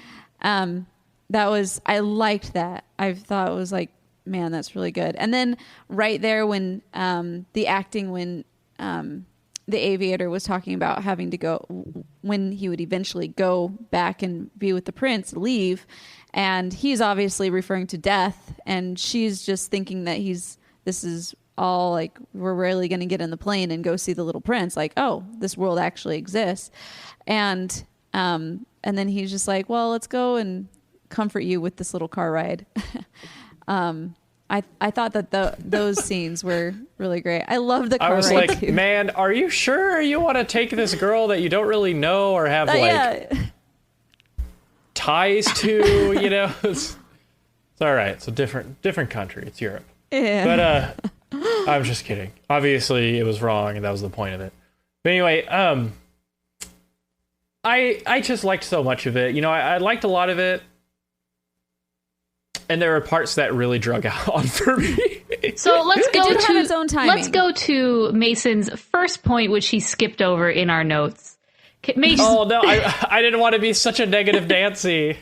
I liked that. I thought it was like, man, that's really good. And then right there when the acting, when the aviator was talking about having to go, when he would eventually go back and be with the prince, leave, and he's obviously referring to death, and she's just thinking that this is all like, we're rarely going to get in the plane and go see the Little Prince, like, oh, this world actually exists. And then he's just like, well, let's go and comfort you with this little car ride. I thought that those scenes were really great. I love the car ride. I was like, too. Man, are you sure you want to take this girl that you don't really know or have ties to? You know, it's all right. It's a different country. It's Europe. Yeah. But I'm just kidding. Obviously, it was wrong, and that was the point of it. But anyway, I just liked so much of it. You know, I liked a lot of it. And there were parts that really drug out on for me. So let's go to have its own timing. Let's go to Mason's first point, which he skipped over in our notes. Oh no, I didn't want to be such a negative Nancy.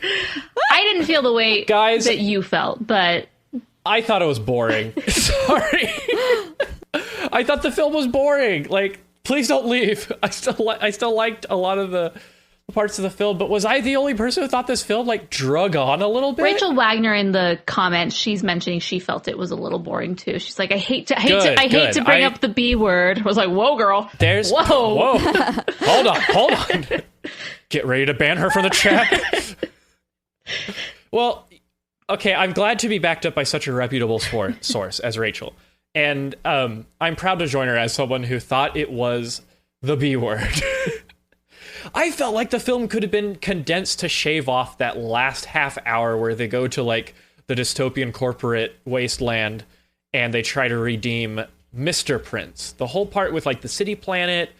I didn't feel the way that you felt, but I thought it was boring. Sorry, I thought the film was boring. Like, please don't leave. I still liked a lot of the parts of the film, but was I the only person who thought this film like drug on a little bit? Rachel Wagner in the comments, she's mentioning she felt it was a little boring too. She's like, I hate to bring up the B word. I was like, whoa, girl. Whoa. Hold on. Get ready to ban her from the chat. Well, okay, I'm glad to be backed up by such a reputable source as Rachel. And I'm proud to join her as someone who thought it was the B word. I felt like the film could have been condensed to shave off that last half hour where they go to like the dystopian corporate wasteland and they try to redeem Mr. Prince. The whole part with like the city planet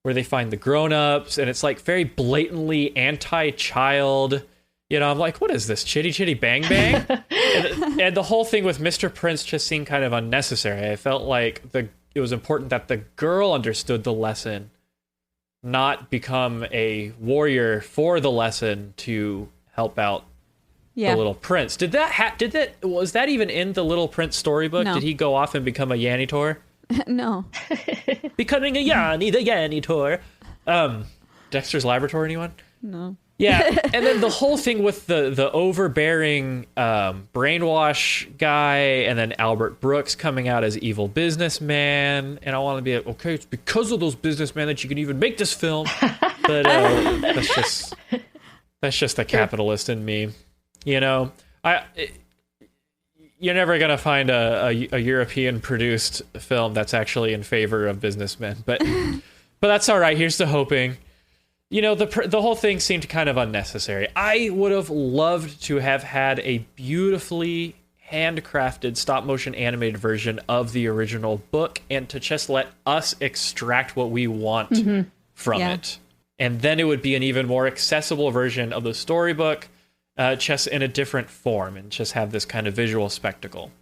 where they find the grown-ups, and it's like very blatantly anti-child. You know, I'm like, what is this? Chitty Chitty Bang Bang? and the whole thing with Mr. Prince just seemed kind of unnecessary. I felt like it was important that the girl understood the lesson, not become a warrior for the lesson to help out the Little Prince. Was that even in the Little Prince storybook? No. Did he go off and become a Yanitor? No. Becoming a Yanni, the Yanitor. Dexter's Laboratory, anyone? No. Yeah, and then the whole thing with the overbearing brainwash guy, and then Albert Brooks coming out as evil businessman, and I want to be like, okay, it's because of those businessmen that you can even make this film. But that's just the capitalist in me, you know. You're never gonna find a European produced film that's actually in favor of businessmen, but that's all right. Here's to hoping. You know, the whole thing seemed kind of unnecessary. I would have loved to have had a beautifully handcrafted stop-motion animated version of the original book, and to just let us extract what we want from it. And then it would be an even more accessible version of the storybook, just in a different form, and just have this kind of visual spectacle.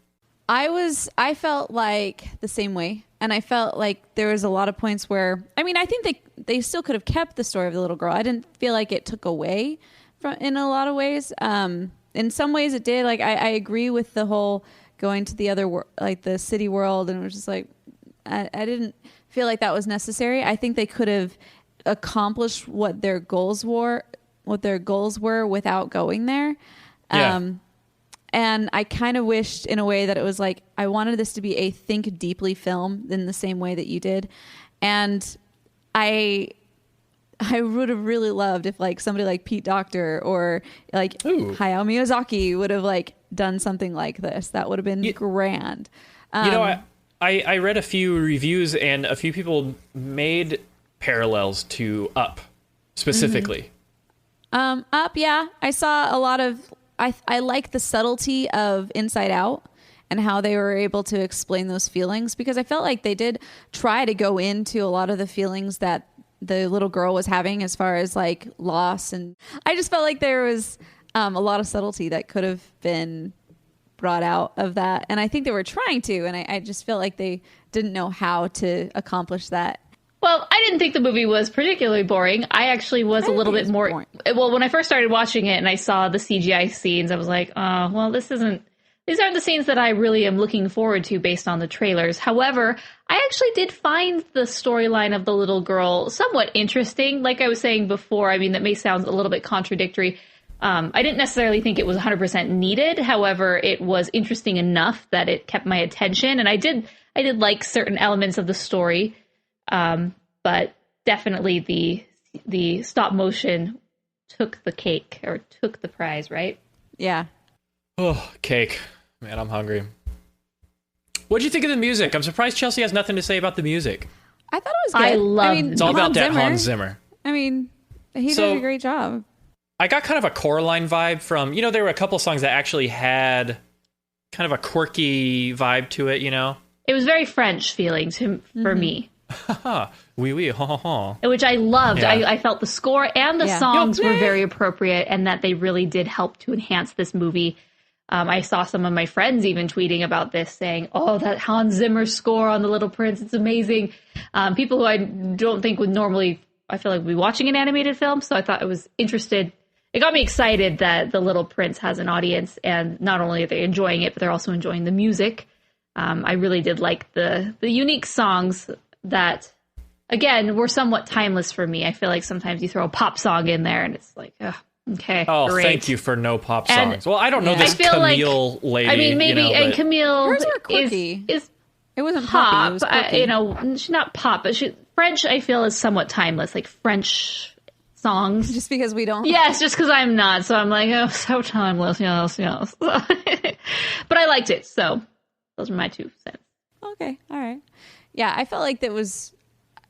I felt like the same way, and I felt like there was a lot of points where, I mean, I think they still could have kept the story of the little girl. I didn't feel like it took away from in a lot of ways. In some ways it did. Like I agree with the whole going to the other like the city world, and it was just like I didn't feel like that was necessary. I think they could have accomplished what their goals were without going there. And I kind of wished in a way that it was like, I wanted this to be a think deeply film in the same way that you did. And I would have really loved if like somebody like Pete Docter or like Hayao Miyazaki would have like done something like this. That would have been grand. I read a few reviews, and a few people made parallels to Up specifically. Up, yeah. I saw a lot of... I like the subtlety of Inside Out and how they were able to explain those feelings, because I felt like they did try to go into a lot of the feelings that the little girl was having as far as like loss. And I just felt like there was a lot of subtlety that could have been brought out of that. And I think they were trying to, and I just felt like they didn't know how to accomplish that. Well, I didn't think the movie was particularly boring. I actually was a little bit more... boring. Well, when I first started watching it and I saw the CGI scenes, I was like, oh, well, these aren't the scenes that I really am looking forward to based on the trailers. However, I actually did find the storyline of the little girl somewhat interesting. Like I was saying before, I mean, that may sound a little bit contradictory. I didn't necessarily think it was 100% needed. However, it was interesting enough that it kept my attention. And I did like certain elements of the story. But definitely the stop motion took the cake, or took the prize, right? Yeah. Oh, cake. Man, I'm hungry. What'd you think of the music? I'm surprised Chelsea has nothing to say about the music. I thought it was good. I mean, it's all about that Hans Zimmer. I mean, he did a great job. I got kind of a Coraline vibe from, there were a couple songs that actually had kind of a quirky vibe to it, It was very French feeling for me. Oui, oui, ha, ha, ha. Which I loved. Yeah. I felt the score and the songs were very appropriate, and that they really did help to enhance this movie. I saw some of my friends even tweeting about this, saying, oh, that Hans Zimmer score on The Little Prince, it's amazing. People who I don't think would normally, I feel like, be watching an animated film, so I thought it was interested. It got me excited that The Little Prince has an audience, and not only are they enjoying it, but they're also enjoying the music. I really did like the unique songs that, again, were somewhat timeless for me. I feel like sometimes you throw a pop song in there and it's like, okay, oh, great. Thank you for no pop songs. Well, I don't know this Camille lady. I mean, maybe, and Camille hers were quirky. Is it wasn't pop. It was she's not pop, but French, I feel, is somewhat timeless, like French songs. Just because we don't. Yes, just because I'm not. So I'm like, oh, so timeless. Yes. But I liked it. So those are my 2 cents. Okay. All right. Yeah, I felt like that was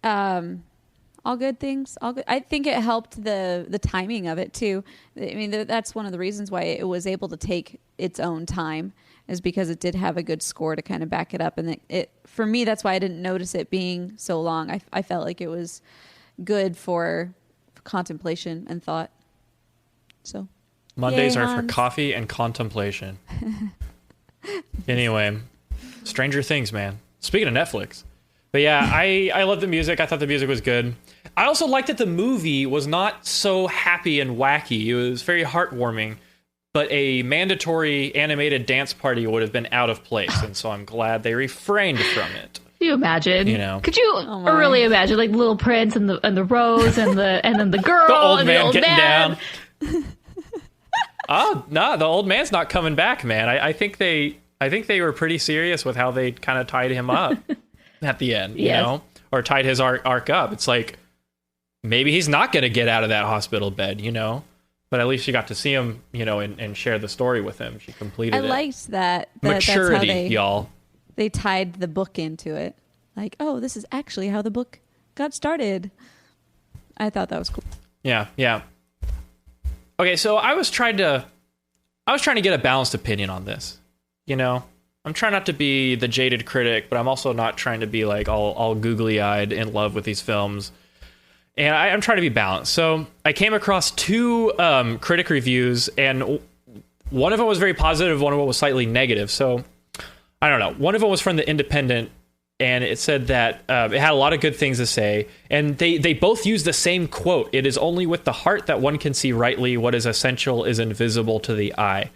all good things. All good. I think it helped the timing of it too. I mean, that's one of the reasons why it was able to take its own time, is because it did have a good score to kind of back it up. And it for me, that's why I didn't notice it being so long. I felt like it was good for contemplation and thought. So Mondays are for coffee and contemplation. Anyway, Stranger Things, man. Speaking of Netflix. But yeah, I love the music. I thought the music was good. I also liked that the movie was not so happy and wacky. It was very heartwarming. But a mandatory animated dance party would have been out of place. And so I'm glad they refrained from it. Can you imagine? You know, could you really imagine like Little Prince and the rose and then the girl, the old and man the old getting man. down? Oh no, the old man's not coming back, man. I think they were pretty serious with how they kind of tied him up at the end, you know, or tied his arc up. It's like maybe he's not going to get out of that hospital bed, you know. But at least she got to see him, you know, and share the story with him. She completed it. I liked that maturity, that's how y'all. They tied the book into it. Like, oh, this is actually how the book got started. I thought that was cool. Yeah. Okay, so I was trying to get a balanced opinion on this. You know, I'm trying not to be the jaded critic, but I'm also not trying to be like all googly-eyed in love with these films. And I'm trying to be balanced. So I came across two critic reviews, and one of them was very positive, one of them was slightly negative. So I don't know. One of them was from The Independent, and it said that it had a lot of good things to say. And they both used the same quote. It is only with the heart that one can see rightly. What is essential is invisible to the eye.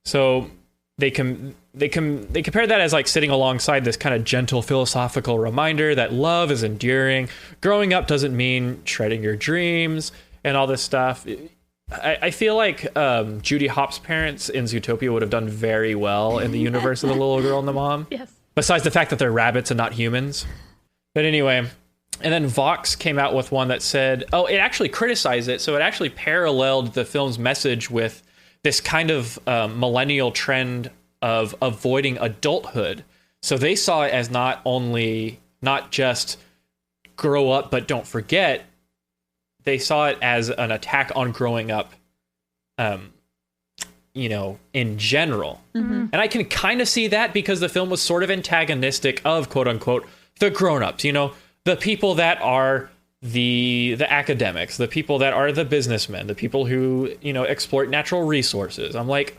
So they compare that as like sitting alongside this kind of gentle philosophical reminder that love is enduring. Growing up doesn't mean shredding your dreams and all this stuff. I feel like Judy Hopps' parents in Zootopia would have done very well in the universe of the little girl and the mom. Yes. Besides the fact that they're rabbits and not humans. But anyway, and then Vox came out with one that said, it actually criticized it. So it actually paralleled the film's message with this kind of millennial trend of avoiding adulthood. So they saw it as not just grow up, but don't forget. They saw it as an attack on growing up, you know, in general. Mm-hmm. And I can kind of see that because the film was sort of antagonistic of, quote unquote, the grown-ups, you know, the people that are the academics, the people that are the businessmen, the people who, you know, exploit natural resources. I'm like,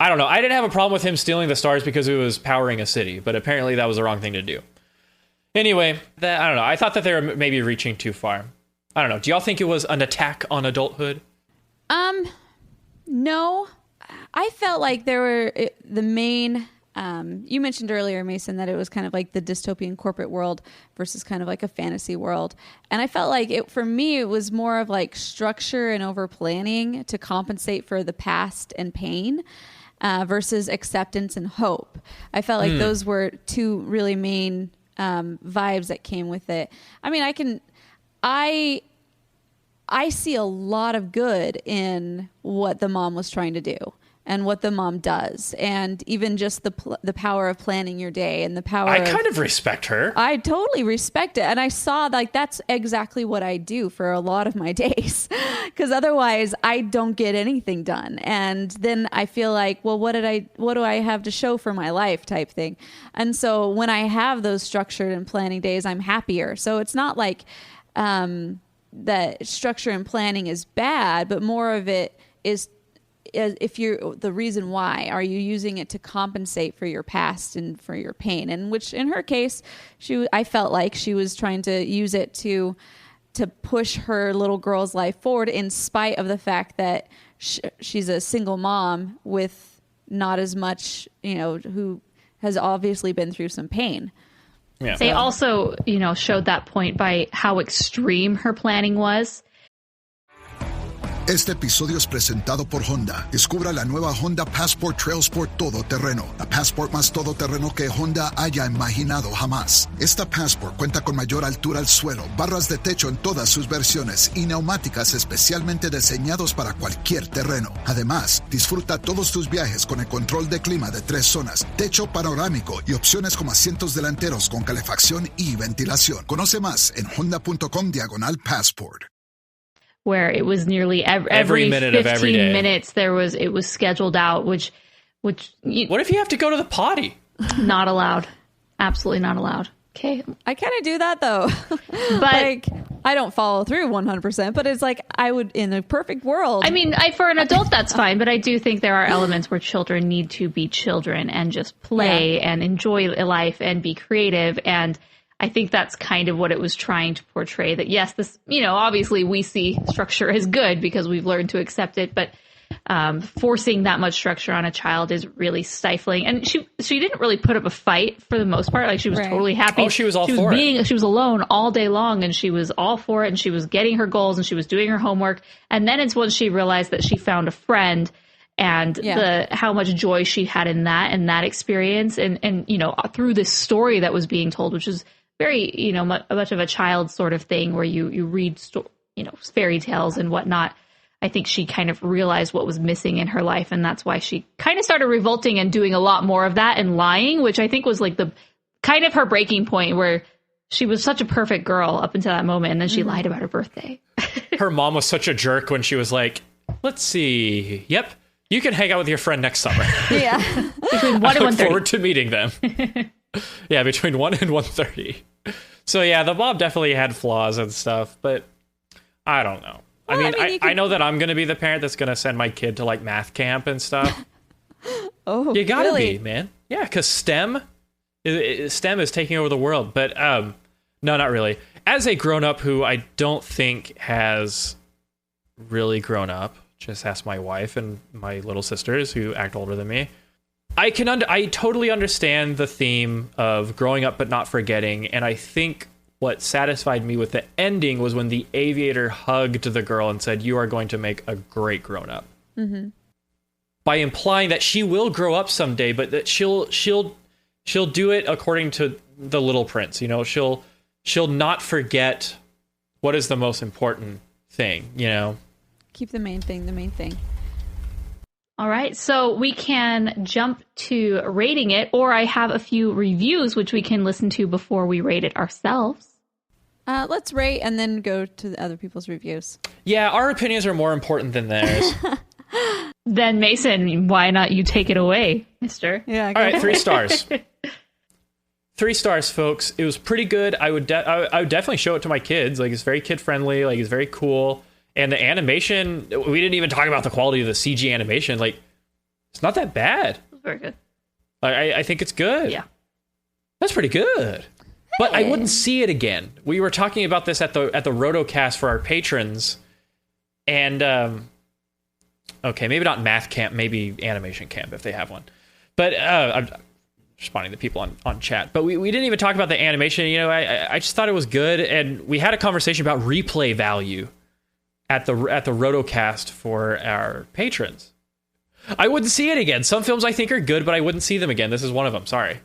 I don't know. I didn't have a problem with him stealing the stars because it was powering a city, but apparently that was the wrong thing to do. Anyway, I don't know. I thought that they were maybe reaching too far. I don't know. Do y'all think it was an attack on adulthood? No. I felt like there were the main... you mentioned earlier, Mason, that it was kind of like the dystopian corporate world versus kind of like a fantasy world. And I felt like for me, it was more of like structure and over planning to compensate for the past and pain versus acceptance and hope. I felt like those were two really main vibes that came with it. I mean, I see a lot of good in what the mom was trying to do. And what the mom does, and even just the power of planning your day, and the power. I kind of respect her. I totally respect it, and I saw like that's exactly what I do for a lot of my days, because otherwise I don't get anything done, and then I feel like, well, what do I have to show for my life, type thing. And so when I have those structured and planning days, I'm happier. So it's not like that structure and planning is bad, but more of it is. If you're the reason why, are you using it to compensate for your past and for your pain? And which in her case, I felt like she was trying to use it to push her little girl's life forward in spite of the fact that she's a single mom with not as much, you know, who has obviously been through some pain. Yeah. They also, you know, showed that point by how extreme her planning was. Este episodio es presentado por Honda. Descubra la nueva Honda Passport Trail Sport Todoterreno. La Passport más todoterreno que Honda haya imaginado jamás. Esta Passport cuenta con mayor altura al suelo, barras de techo en todas sus versiones y neumáticas especialmente diseñados para cualquier terreno. Además, disfruta todos tus viajes con el control de clima de 3 zonas, techo panorámico y opciones como asientos delanteros con calefacción y ventilación. Conoce más en honda.com/passport. Where it was nearly every minute 15 of every day. minutes it was scheduled out, which what if you have to go to the potty? Not allowed. Absolutely not allowed. Okay. I kind of do that though. But like, I don't follow through 100%, but it's like I would in a perfect world. I mean, for an adult that's fine, but I do think there are elements where children need to be children and just play and enjoy life and be creative, and I think that's kind of what it was trying to portray, that yes, this, you know, obviously we see structure as good because we've learned to accept it, but forcing that much structure on a child is really stifling. And she didn't really put up a fight for the most part. Like, she was totally happy. Oh, she was all for it. She was alone all day long, and she was all for it, and she was getting her goals, and she was doing her homework. And then it's when she realized that she found a friend, and how much joy she had in that experience, and you know, through this story that was being told, which is very, you know, much of a child sort of thing, where you read fairy tales and whatnot. I think she kind of realized what was missing in her life, and that's why she kind of started revolting and doing a lot more of that and lying, which I think was like the kind of her breaking point, where she was such a perfect girl up until that moment, and then she lied about her birthday. Her mom was such a jerk when she was like, let's see, yep, you can hang out with your friend next summer. Yeah. Between 1 and 1:30. I look forward to meeting them. Yeah, between 1 and 1:30. So yeah, the mom definitely had flaws and stuff, but I don't know. Well, I know that I'm going to be the parent that's going to send my kid to like math camp and stuff. Oh, you got to really? be, man. Yeah, because STEM is taking over the world. But no, not really. As a grown-up who I don't think has really grown up, just ask my wife and my little sisters who act older than me, I totally understand the theme of growing up but not forgetting, and I think what satisfied me with the ending was when the aviator hugged the girl and said, "You are going to make a great grown-up." Mm-hmm. By implying that she will grow up someday, but that she'll do it according to the Little Prince. You know, she'll not forget what is the most important thing. You know, keep the main thing. All right, so we can jump to rating it, or I have a few reviews which we can listen to before we rate it ourselves. Let's rate and then go to the other people's reviews. Yeah, our opinions are more important than theirs. Then Mason, why not you take it away, mister? Yeah. All right, 3 stars. 3 stars, folks. It was pretty good. I would definitely show it to my kids. Like, it's very kid friendly. Like, it's very cool. And the animation, we didn't even talk about the quality of the CG animation. Like, it's not that bad. It's very good. I think it's good. Yeah. That's pretty good. But I wouldn't see it again. We were talking about this at the Rotocast for our patrons. And, okay, maybe not math camp, maybe animation camp if they have one. But I'm responding to people on chat. But we didn't even talk about the animation. You know, I just thought it was good. And we had a conversation about replay value at the Rotocast for our patrons. I wouldn't see it again. Some films I think are good, but I wouldn't see them again. This is one of them. Sorry.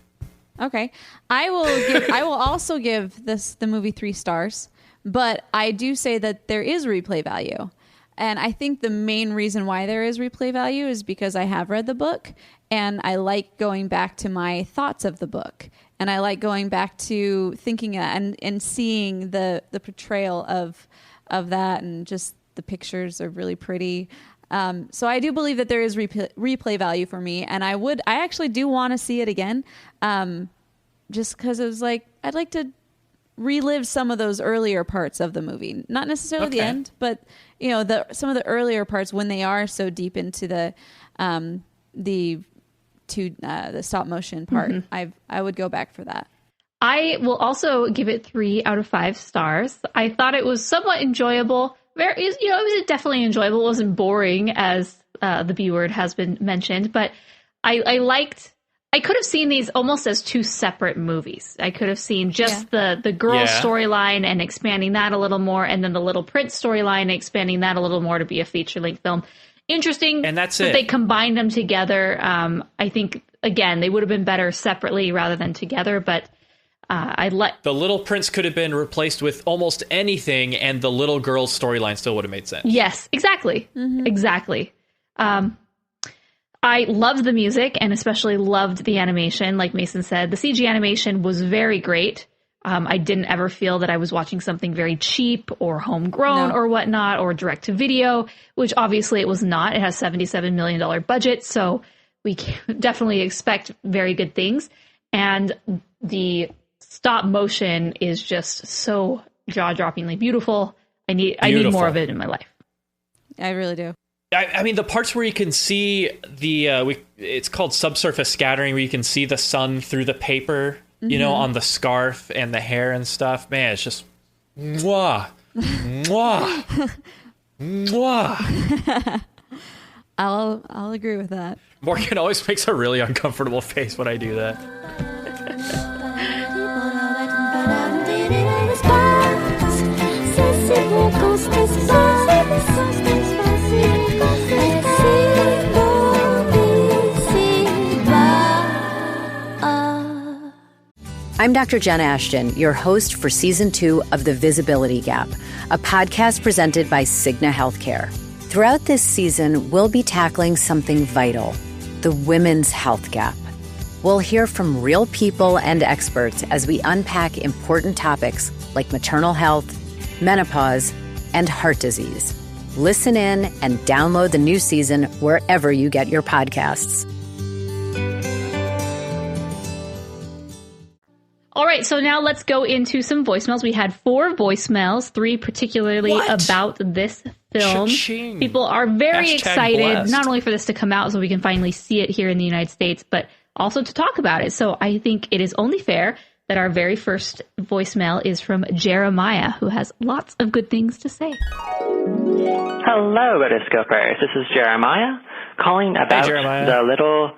Okay. I will also give the movie 3 stars, but I do say that there is replay value. And I think the main reason why there is replay value is because I have read the book, and I like going back to my thoughts of the book. And I like going back to thinking and seeing the portrayal of that, and just the pictures are really pretty. So I do believe that there is replay value for me, and I actually do want to see it again, just because it was like, I'd like to relive some of those earlier parts of the movie, not necessarily the end, but you know, some of the earlier parts when they are so deep into the stop motion part. Mm-hmm. I would go back for that. I will also give it 3 out of 5 stars. I thought it was somewhat enjoyable. It was definitely enjoyable. It wasn't boring, as the B word has been mentioned, but I could have seen these almost as 2 separate movies. I could have seen just the girl storyline and expanding that a little more, and then the Little Prince storyline and expanding that a little more to be a feature-length film. Interesting. And that's that it. They combined them together. I think, again, they would have been better separately rather than together, but the Little Prince could have been replaced with almost anything, and the little girl's storyline still would have made sense. Yes, exactly. Mm-hmm. Exactly. I loved the music, and especially loved the animation. Like Mason said, the CG animation was very great. I didn't ever feel that I was watching something very cheap or homegrown or whatnot, or direct to video, which obviously it was not. It has $77 million budget, so we can definitely expect very good things. And the stop motion is just so jaw-droppingly beautiful. I need more of it in my life. I really do. I mean, the parts where you can see it's called subsurface scattering, where you can see the sun through the paper, you know, on the scarf and the hair and stuff. Man, it's just mwah, mwah, mwah. I'll agree with that. Morgan always makes a really uncomfortable face when I do that. I'm Dr. Jen Ashton, your host for Season 2 of The Visibility Gap, a podcast presented by Cigna Healthcare. Throughout this season, we'll be tackling something vital, the women's health gap. We'll hear from real people and experts as we unpack important topics like maternal health, menopause, and heart disease. Listen in and download the new season wherever you get your podcasts. All right, so now let's go into some voicemails. We had 4 voicemails, 3 particularly about this film. Cha-ching. People are very excited, blessed. not only for this to come out so we can finally see it here in the United States, but also to talk about it. So I think it is only fair that our very first voicemail is from Jeremiah, who has lots of good things to say. Hello, Rotoscopers. This is Jeremiah calling about The Little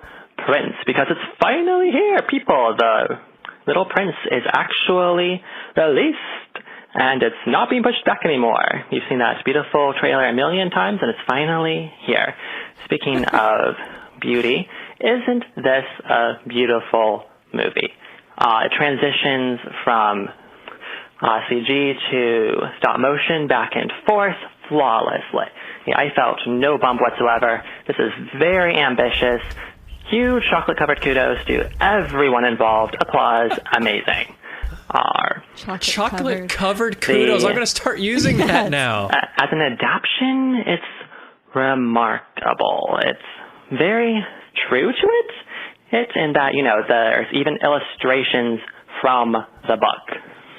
Prince, because it's finally here, people. The Little Prince is actually released, and it's not being pushed back anymore. You've seen that beautiful trailer a million times, and it's finally here. Speaking of beauty, isn't this a beautiful movie? It transitions from CG to stop motion back and forth flawlessly. I felt no bump whatsoever. This is very ambitious. Huge chocolate-covered kudos to everyone involved. Applause. Amazing. Chocolate-covered kudos. I'm going to start using that now. As an adaptation, it's remarkable. It's very true to it. It's in that, there's even illustrations from the book.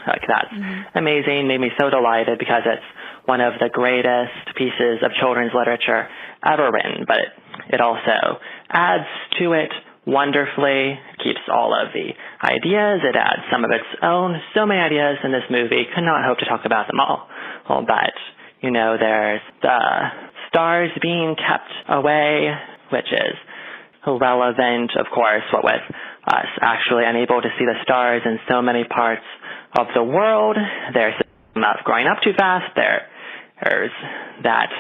Like, that's amazing. Made me so delighted because it's one of the greatest pieces of children's literature ever written, but it also adds to it wonderfully, keeps all of the ideas, it adds some of its own. So many ideas in this movie, could not hope to talk about them all. But, there's the stars being kept away, which is relevant, of course, what with us actually unable to see the stars in so many parts of the world. There's of growing up too fast. There's that,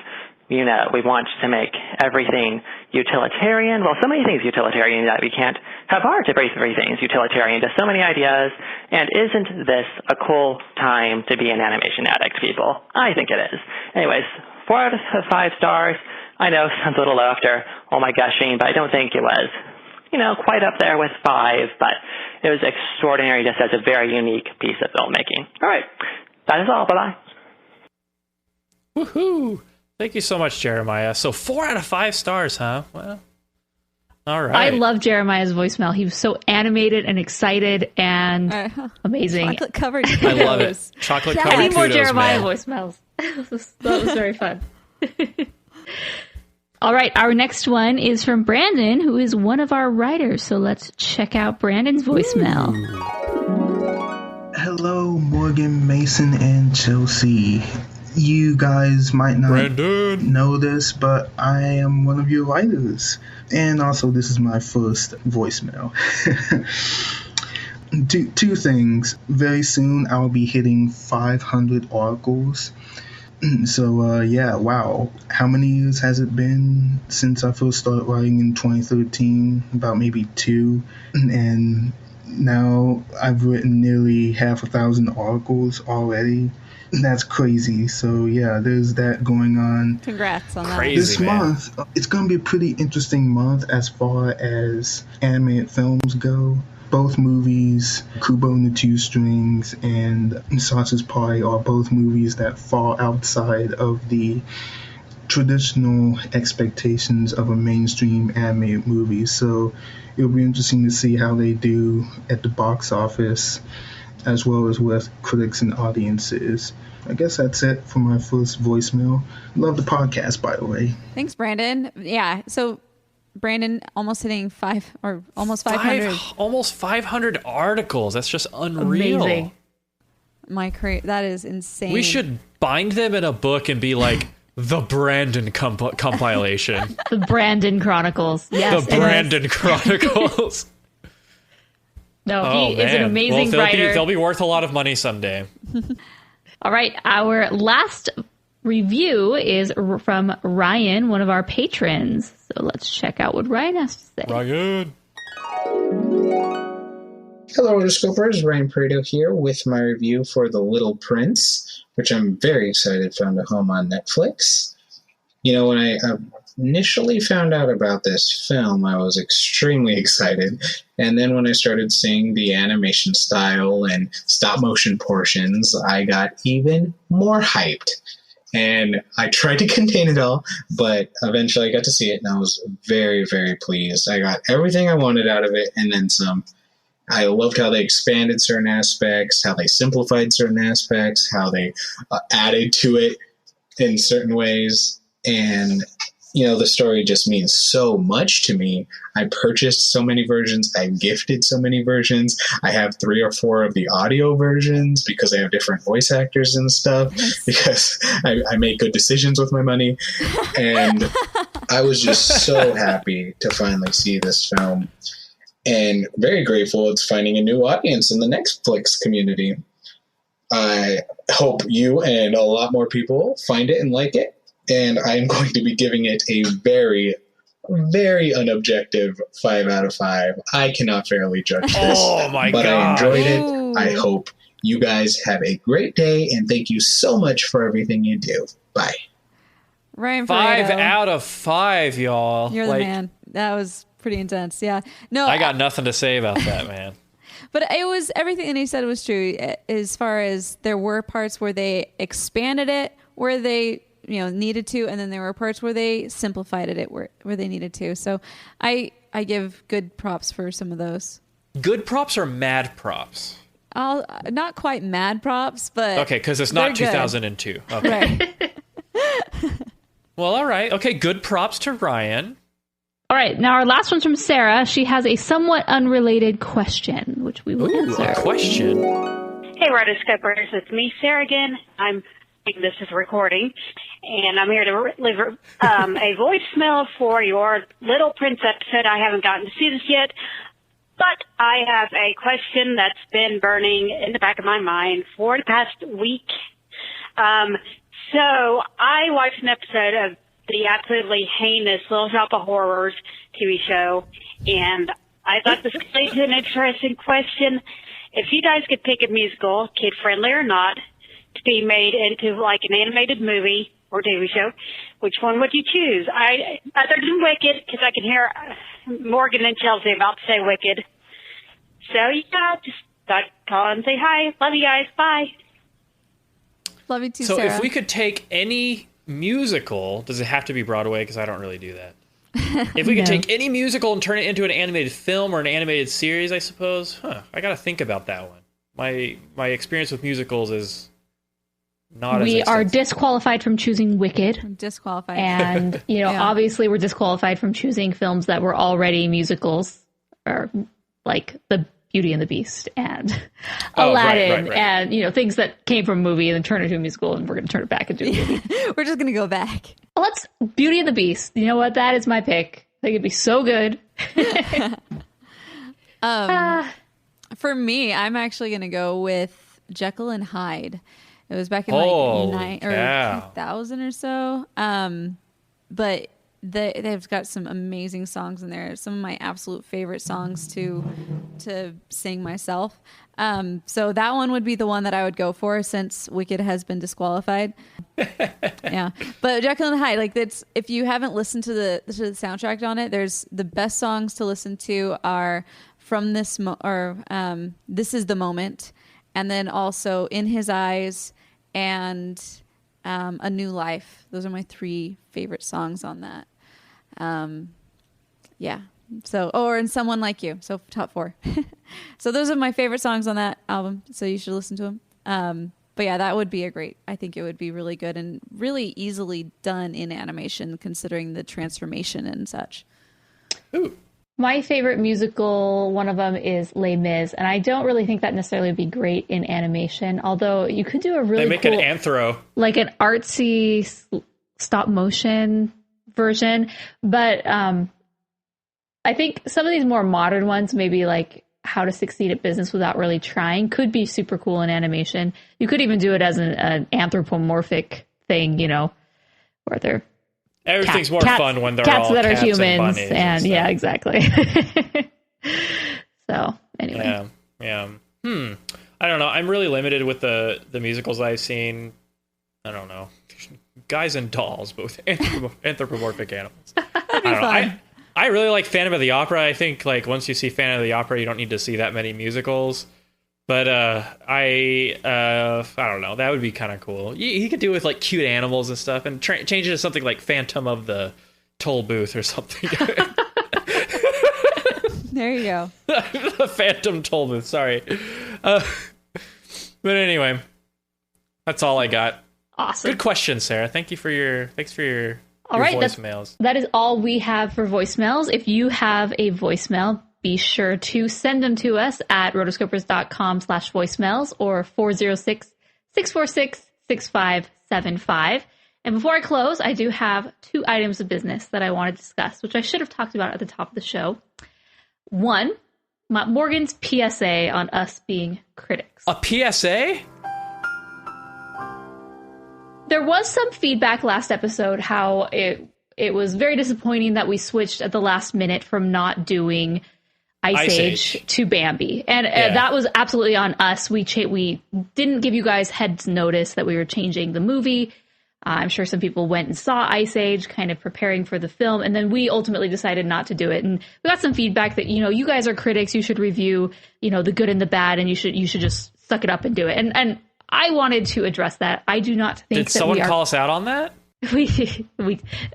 we want to make everything utilitarian. Well, so many things utilitarian that we can't have art if everything's utilitarian to so many ideas. And isn't this a cool time to be an animation addict, people? I think it is. Anyways, 4 out of 5 stars. I know, sounds a little low after all my gushing, but I don't think it was, quite up there with 5, but it was extraordinary just as a very unique piece of filmmaking. All right. That is all. Bye-bye. Woohoo! Thank you so much, Jeremiah. So 4 out of 5 stars, huh? Well, all right. I love Jeremiah's voicemail. He was so animated and excited and amazing. Chocolate-covered kudos. I love it. Chocolate-covered I need more kudos, Jeremiah man. voicemails. That was very fun. All right, our next one is from Brandon, who is one of our writers. So let's check out Brandon's voicemail. Hello, Morgan, Mason, and Chelsea. You guys might not know this, but I am one of your writers. And also, this is my first voicemail. Two things. Very soon, I'll be hitting 500 articles. So, wow. How many years has it been since I first started writing in 2013? About maybe 2. And now I've written nearly 1,000 articles already. That's crazy. So, yeah, there's that going on. Congrats on that. Crazy, this month, it's going to be a pretty interesting month as far as animated films go. Both movies, Kubo and the Two Strings and Sausage Party, are both movies that fall outside of the traditional expectations of a mainstream animated movie. So it'll be interesting to see how they do at the box office, as well as with critics and audiences. I guess that's it for my first voicemail. Love the podcast, by the way. Thanks, Brandon. Yeah, so Brandon almost hitting 500. Almost 500 articles. That's just unreal. Amazing. That is insane. We should bind them in a book and be like, The Brandon compilation. The Brandon Chronicles. Yes. The Brandon Chronicles. No, he is an amazing writer. They'll be worth a lot of money someday. All right. Our last review is from Ryan, one of our patrons. So let's check out what Ryan has to say. Ryan. Hello, Rotoscopers. Ryan Pareto here with my review for The Little Prince, which I'm very excited found a home on Netflix. You know, when I initially found out about this film, I was extremely excited. And then when I started seeing the animation style and stop motion portions, I got even more hyped. And I tried to contain it all, but eventually I got to see it and I was very, very pleased. I got everything I wanted out of it and then some. I loved how they expanded certain aspects, how they simplified certain aspects, how they added to it in certain ways. And, you know, the story just means so much to me. I purchased so many versions. I gifted so many versions. I have 3 or 4 of the audio versions because I have different voice actors and stuff because I make good decisions with my money. And I was just so happy to finally see this film. And very grateful it's finding a new audience in the Netflix community. I hope you and a lot more people find it and like it. And I'm going to be giving it a very, very unobjective 5 out of 5. I cannot fairly judge this. Oh my but God. I enjoyed it. I hope you guys have a great day. And thank you so much for everything you do. Bye. Ryan 5 Pareto. out of 5, y'all. You're the man. That was pretty intense. Yeah. No, I got nothing to say about that, man. But it was everything that he said was true. As far as there were parts where they expanded it, where they needed to, and then there were parts where they simplified it where they needed to. So I give good props for some of those. Good props or mad props? Not quite mad props, but okay, because it's not 2002. Okay. Right. Well, all right. Okay, good props to Ryan. All right, now our last one's from Sarah. She has a somewhat unrelated question, which we will answer. A question. Hey, Rotoscopers, it's me, Sarah again. This is recording, and I'm here to leave a voicemail for your Little Prince episode. I haven't gotten to see this yet, but I have a question that's been burning in the back of my mind for the past week. So I watched an episode of the absolutely heinous Little Shop of Horrors TV show, and I thought this leads to an interesting question. If you guys could pick a musical, kid-friendly or not, to be made into like an animated movie or TV show, which one would you choose? Other than Wicked, because I can hear Morgan and Chelsea about to say Wicked. So, yeah, just thought call and say hi. Love you guys. Bye. Love you too, so Sarah. If we could take any musical, does it have to be Broadway? Because I don't really do that. If we could take any musical and turn it into an animated film or an animated series, I suppose. I got to think about that one. My experience with musicals is not we as are disqualified from choosing Wicked. I'm disqualified. And, obviously we're disqualified from choosing films that were already musicals, or like The Beauty and the Beast and Aladdin, right. And, things that came from a movie and then turned into a musical, and we're going to turn it back into a movie. We're just going to go back. Well, let's Beauty and the Beast. You know what? That is my pick. I think it'd be so good. For me, I'm actually going to go with Jekyll and Hyde. It was back in 2000 or so. But they've got some amazing songs in there. Some of my absolute favorite songs to sing myself. So that one would be the one that I would go for since Wicked has been disqualified. Yeah, but Jekyll and Hyde, if you haven't listened to the soundtrack on it, there's the best songs to listen to are From This This Is the Moment, and then also In His Eyes and A New Life. Those are my 3 favorite songs on that. Yeah. So, and Someone Like You. So top 4. So those are my favorite songs on that album. So you should listen to them. But yeah, that would be I think it would be really good and really easily done in animation, considering the transformation and such. Ooh. My favorite musical, one of them is Les Mis, and I don't really think that necessarily would be great in animation, although you could do a really They make an anthro. Like an artsy stop motion version. But I think some of these more modern ones, maybe like How to Succeed at Business Without Really Trying, could be super cool in animation. You could even do it as an anthropomorphic thing, you know, where they're everything's more fun when they're cats all that cats are humans, and yeah, exactly. So anyway, yeah. I don't know. I'm really limited with the musicals I've seen. I don't know, guys and dolls, both anthropomorphic animals. I don't know. I really like Phantom of the Opera. I think like once you see Phantom of the Opera, you don't need to see that many musicals. But I don't know. That would be kind of cool. He could do it with like cute animals and stuff, and change it to something like Phantom of the Toll Booth or something. There you go. The Phantom Toll Booth. Sorry. But anyway, that's all I got. Awesome. Good question, Sarah. Thanks for your all right, voicemails. That is all we have for voicemails. If you have a voicemail, be sure to send them to us at rotoscopers.com/voicemails or 406-646-6575. And before I close, I do have 2 items of business that I want to discuss, which I should have talked about at the top of the show. One, Morgan's PSA on us being critics. A PSA? There was some feedback last episode how it was very disappointing that we switched at the last minute from not doing Ice Age to Bambi. And that was absolutely on us. We didn't give you guys heads notice that we were changing the movie. I'm sure some people went and saw Ice Age, kind of preparing for the film. And then we ultimately decided not to do it. And we got some feedback that, you know, you guys are critics. You should review, you know, the good and the bad, and you should just suck it up and do it. And I wanted to address that. I do not think Did someone call us out on that?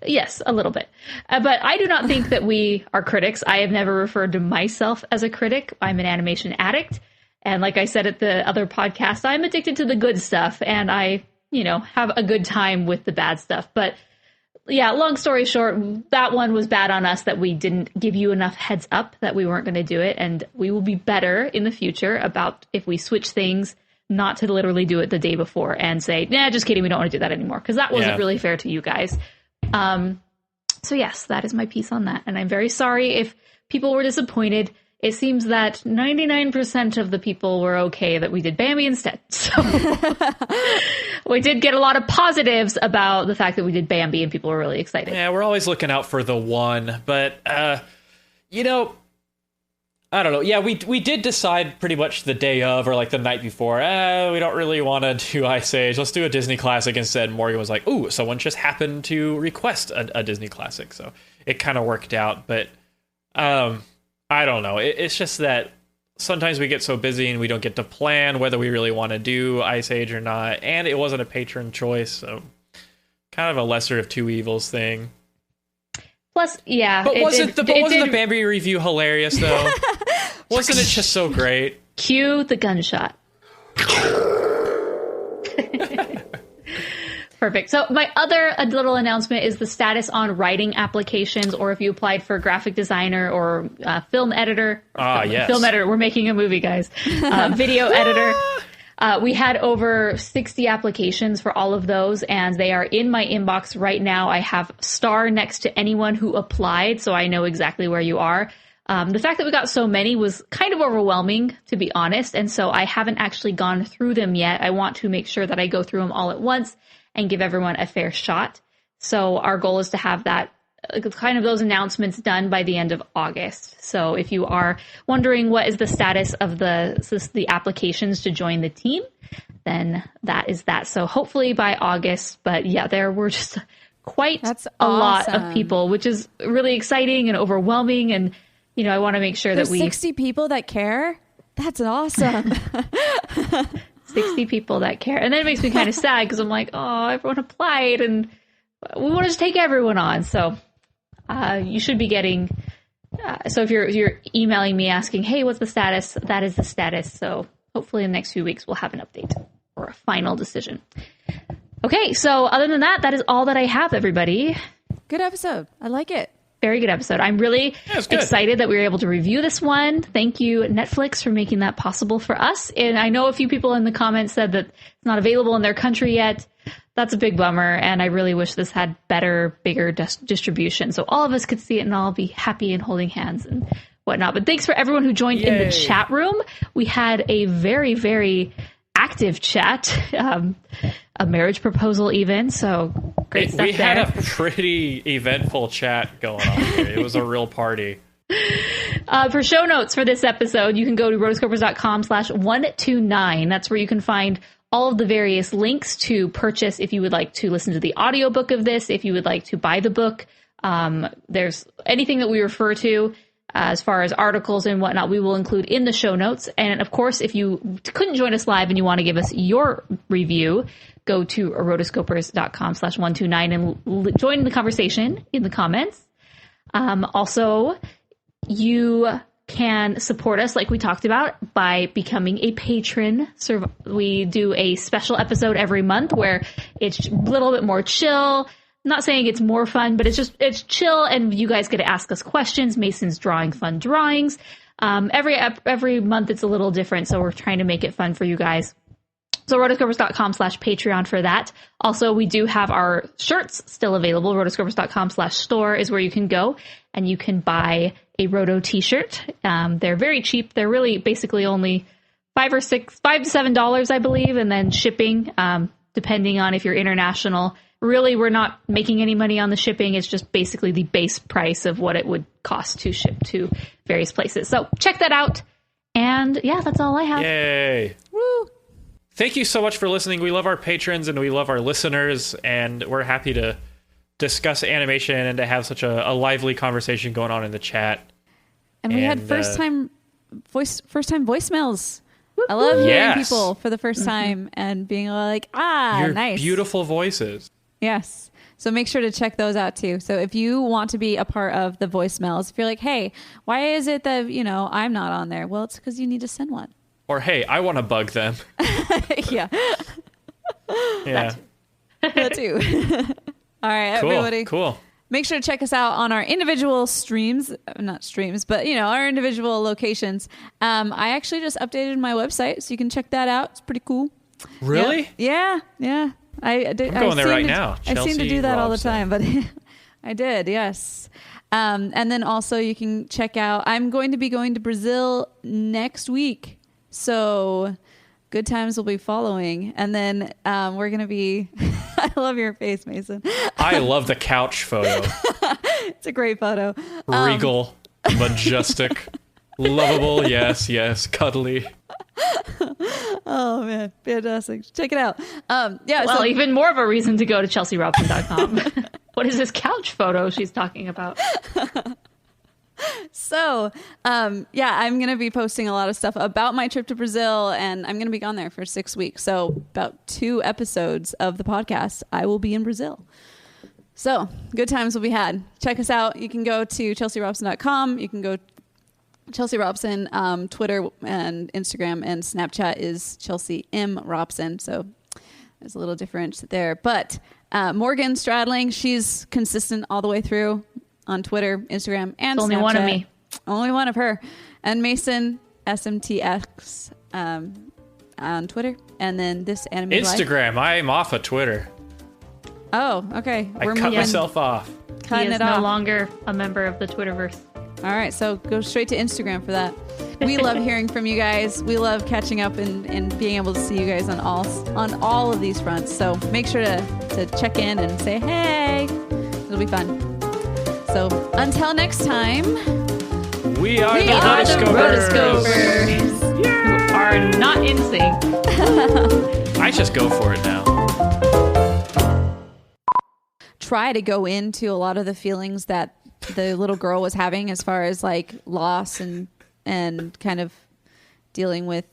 Yes, a little bit. But I do not think that we are critics. I have never referred to myself as a critic. I'm an animation addict. And like I said at the other podcast, I'm addicted to the good stuff. And I, you know, have a good time with the bad stuff. But yeah, long story short, that one was bad on us that we didn't give you enough heads up that we weren't going to do it. And we will be better in the future about if we switch things, not to literally do it the day before and say, nah, just kidding, we don't want to do that anymore. Because that wasn't really fair to you guys. So yes, that is my piece on that. And I'm very sorry if people were disappointed. It seems that 99% of the people were okay that we did Bambi instead. So we did get a lot of positives about the fact that we did Bambi, and people were really excited. Yeah, we're always looking out for the one. But, you know, I don't know. Yeah, we did decide pretty much the day of or like the night before, we don't really want to do Ice Age. Let's do a Disney classic instead. Morgan was like, ooh, someone just happened to request a Disney classic. So it kind of worked out. But I don't know. It's just that sometimes we get so busy and we don't get to plan whether we really want to do Ice Age or not. And it wasn't a patron choice. So kind of a lesser of two evils thing. Plus, yeah. But wasn't the Bambi review hilarious, though? Wasn't it just so great? Cue the gunshot. Perfect. So my other little announcement is the status on writing applications, or if you applied for graphic designer or film editor. Yes. Film editor. We're making a movie, guys. Video editor. We had over 60 applications for all of those, and they are in my inbox right now. I have star next to anyone who applied, so I know exactly where you are. The fact that we got so many was kind of overwhelming, to be honest, and so I haven't actually gone through them yet. I want to make sure that I go through them all at once and give everyone a fair shot. So our goal is to have that kind of those announcements done by the end of August. So if you are wondering what is the status of the applications to join the team, then that is that. So hopefully by August, but yeah, there were just quite a lot of people, which is really exciting and overwhelming. And, you know, I want to make sure There's that 60 people that care. That's awesome. 60 people that care. And then it makes me kind of sad because I'm like, oh, everyone applied and we want to just take everyone on. So you should be getting, so if you're emailing me asking, hey, what's the status? That is the status. So hopefully in the next few weeks, we'll have an update or a final decision. Okay. So other than that, that is all that I have, everybody. Good episode. I like it. Very good episode. I'm really excited that we were able to review this one. Thank you, Netflix, for making that possible for us. And I know a few people in the comments said that it's not available in their country yet. that's a big bummer. And I really wish this had better, bigger distribution so all of us could see it and all be happy and holding hands and whatnot. But thanks for everyone who joined in the chat room. We had a very, very active chat, a marriage proposal even. So great stuff. We had a pretty eventful chat going on here. It was a real party. For show notes for this episode, you can go to rotoscopers.com/129. That's where you can find all of the various links to purchase if you would like to listen to the audiobook of this, if you would like to buy the book. There's anything that we refer to as far as articles and whatnot, we will include in the show notes. And of course, if you couldn't join us live and you want to give us your review, go to rotoscopers.com/129 and join the conversation in the comments. Also, you can support us, like we talked about, by becoming a patron. So we do a special episode every month where it's a little bit more chill. I'm not saying it's more fun, but it's chill, and you guys get to ask us questions. Mason's drawing fun drawings. Every month it's a little different, so we're trying to make it fun for you guys. So rotoscopers.com/Patreon for that. Also, we do have our shirts still available. Rotoscopers.com/store is where you can go, and you can buy a Roto t-shirt. They're very cheap. They're really basically only $5 to $7, I believe, and then shipping, depending on if you're international. Really, we're not making any money on the shipping. It's just basically the base price of what it would cost to ship to various places. So check that out. And yeah, that's all I have. Yay. Woo. Thank you so much for listening. We love our patrons and we love our listeners, and we're happy to discuss animation and to have such a lively conversation going on in the chat. And we had first time voicemails. I love hearing people for the first time and being like, your nice. Beautiful voices. Yes. So make sure to check those out too. So if you want to be a part of the voicemails, if you're like, hey, why is it that, I'm not on there? Well, it's because you need to send one. Or, hey, I want to bug them. Yeah. Yeah. That too. All right, cool. everybody. Cool. Make sure to check us out on our individual streams, not streams, but, our individual locations. I actually just updated my website, so you can check that out. It's pretty cool. Really? Yeah. I'm going there right now. I seem to do that all the time, but I did, yes. And then also you can check out, I'm going to be going to Brazil next week. So good times will be following. And then we're going to be, I love your face, Mason. I love the couch photo. It's a great photo. Regal, majestic, lovable, yes, cuddly. Oh man, fantastic. Check it out. Well, even more of a reason to go to chelsearobson.com. What is this couch photo she's talking about? So, I'm going to be posting a lot of stuff about my trip to Brazil, and I'm going to be gone there for 6 weeks. So about 2 episodes of the podcast, I will be in Brazil. So good times will be had. Check us out. You can go to chelsearobson.com. You can go Chelsea Robson, Twitter and Instagram and Snapchat is Chelsea M. Robson. So there's a little difference there. But Morgan Stradling, she's consistent all the way through on Twitter, Instagram, and Snapchat. Only one of me. Only one of her. And Mason, SMTX on Twitter. And then this anime Instagram. I'm off of Twitter. Oh, okay. I cut myself off. He is no longer a member of the Twitterverse. All right, so go straight to Instagram for that. We love hearing from you guys. We love catching up and being able to see you guys on all of these fronts. So make sure to check in and say, hey, it'll be fun. So until next time, we are the Rotoscopers. Yeah. Who are not in sync. I just go for it now. Try to go into a lot of the feelings that the little girl was having as far as like loss and kind of dealing with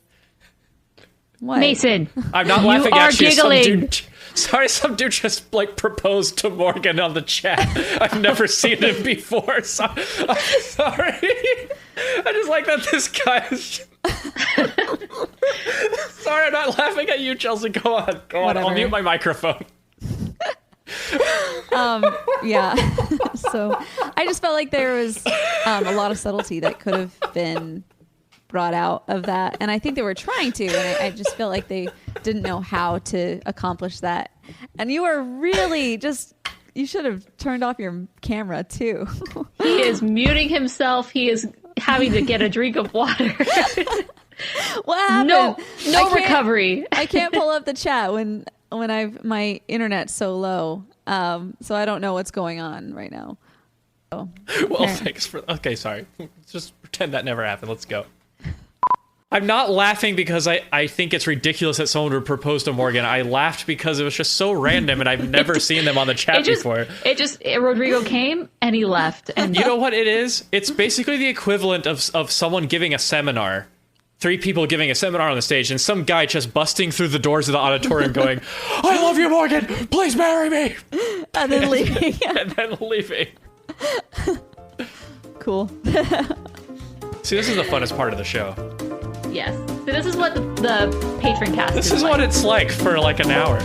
what? Mason, I'm not laughing at you. Giggling. Some dude just like proposed to Morgan on the chat. I've never seen him before. I'm sorry. I just like that this guy is. Sorry, I'm not laughing at you, Chelsea. Go on. I'll mute my microphone. Yeah. So I just felt like there was a lot of subtlety that could have been brought out of that, and I think they were trying to, and I just felt like they didn't know how to accomplish that. And you are really just, you should have turned off your camera too. He is muting himself. He is having to get a drink of water. What happened? No recovery. I can't pull up the chat when my internet's so low. So I don't know what's going on right now. Oh. Well, thanks for... Okay, sorry. Just pretend that never happened. Let's go. I'm not laughing because I think it's ridiculous that someone would propose to Morgan. I laughed because it was just so random and I've never seen them on the chat before. Rodrigo came and he left. And you know what it is? It's basically the equivalent of someone giving a seminar. 3 people giving a seminar on the stage and some guy just busting through the doors of the auditorium going, I love you, Morgan. Please marry me. And then leaving. And then leaving. Cool. See, this is the funnest part of the show. Yes. So this is what the patron cast This is what it's like for like an hour.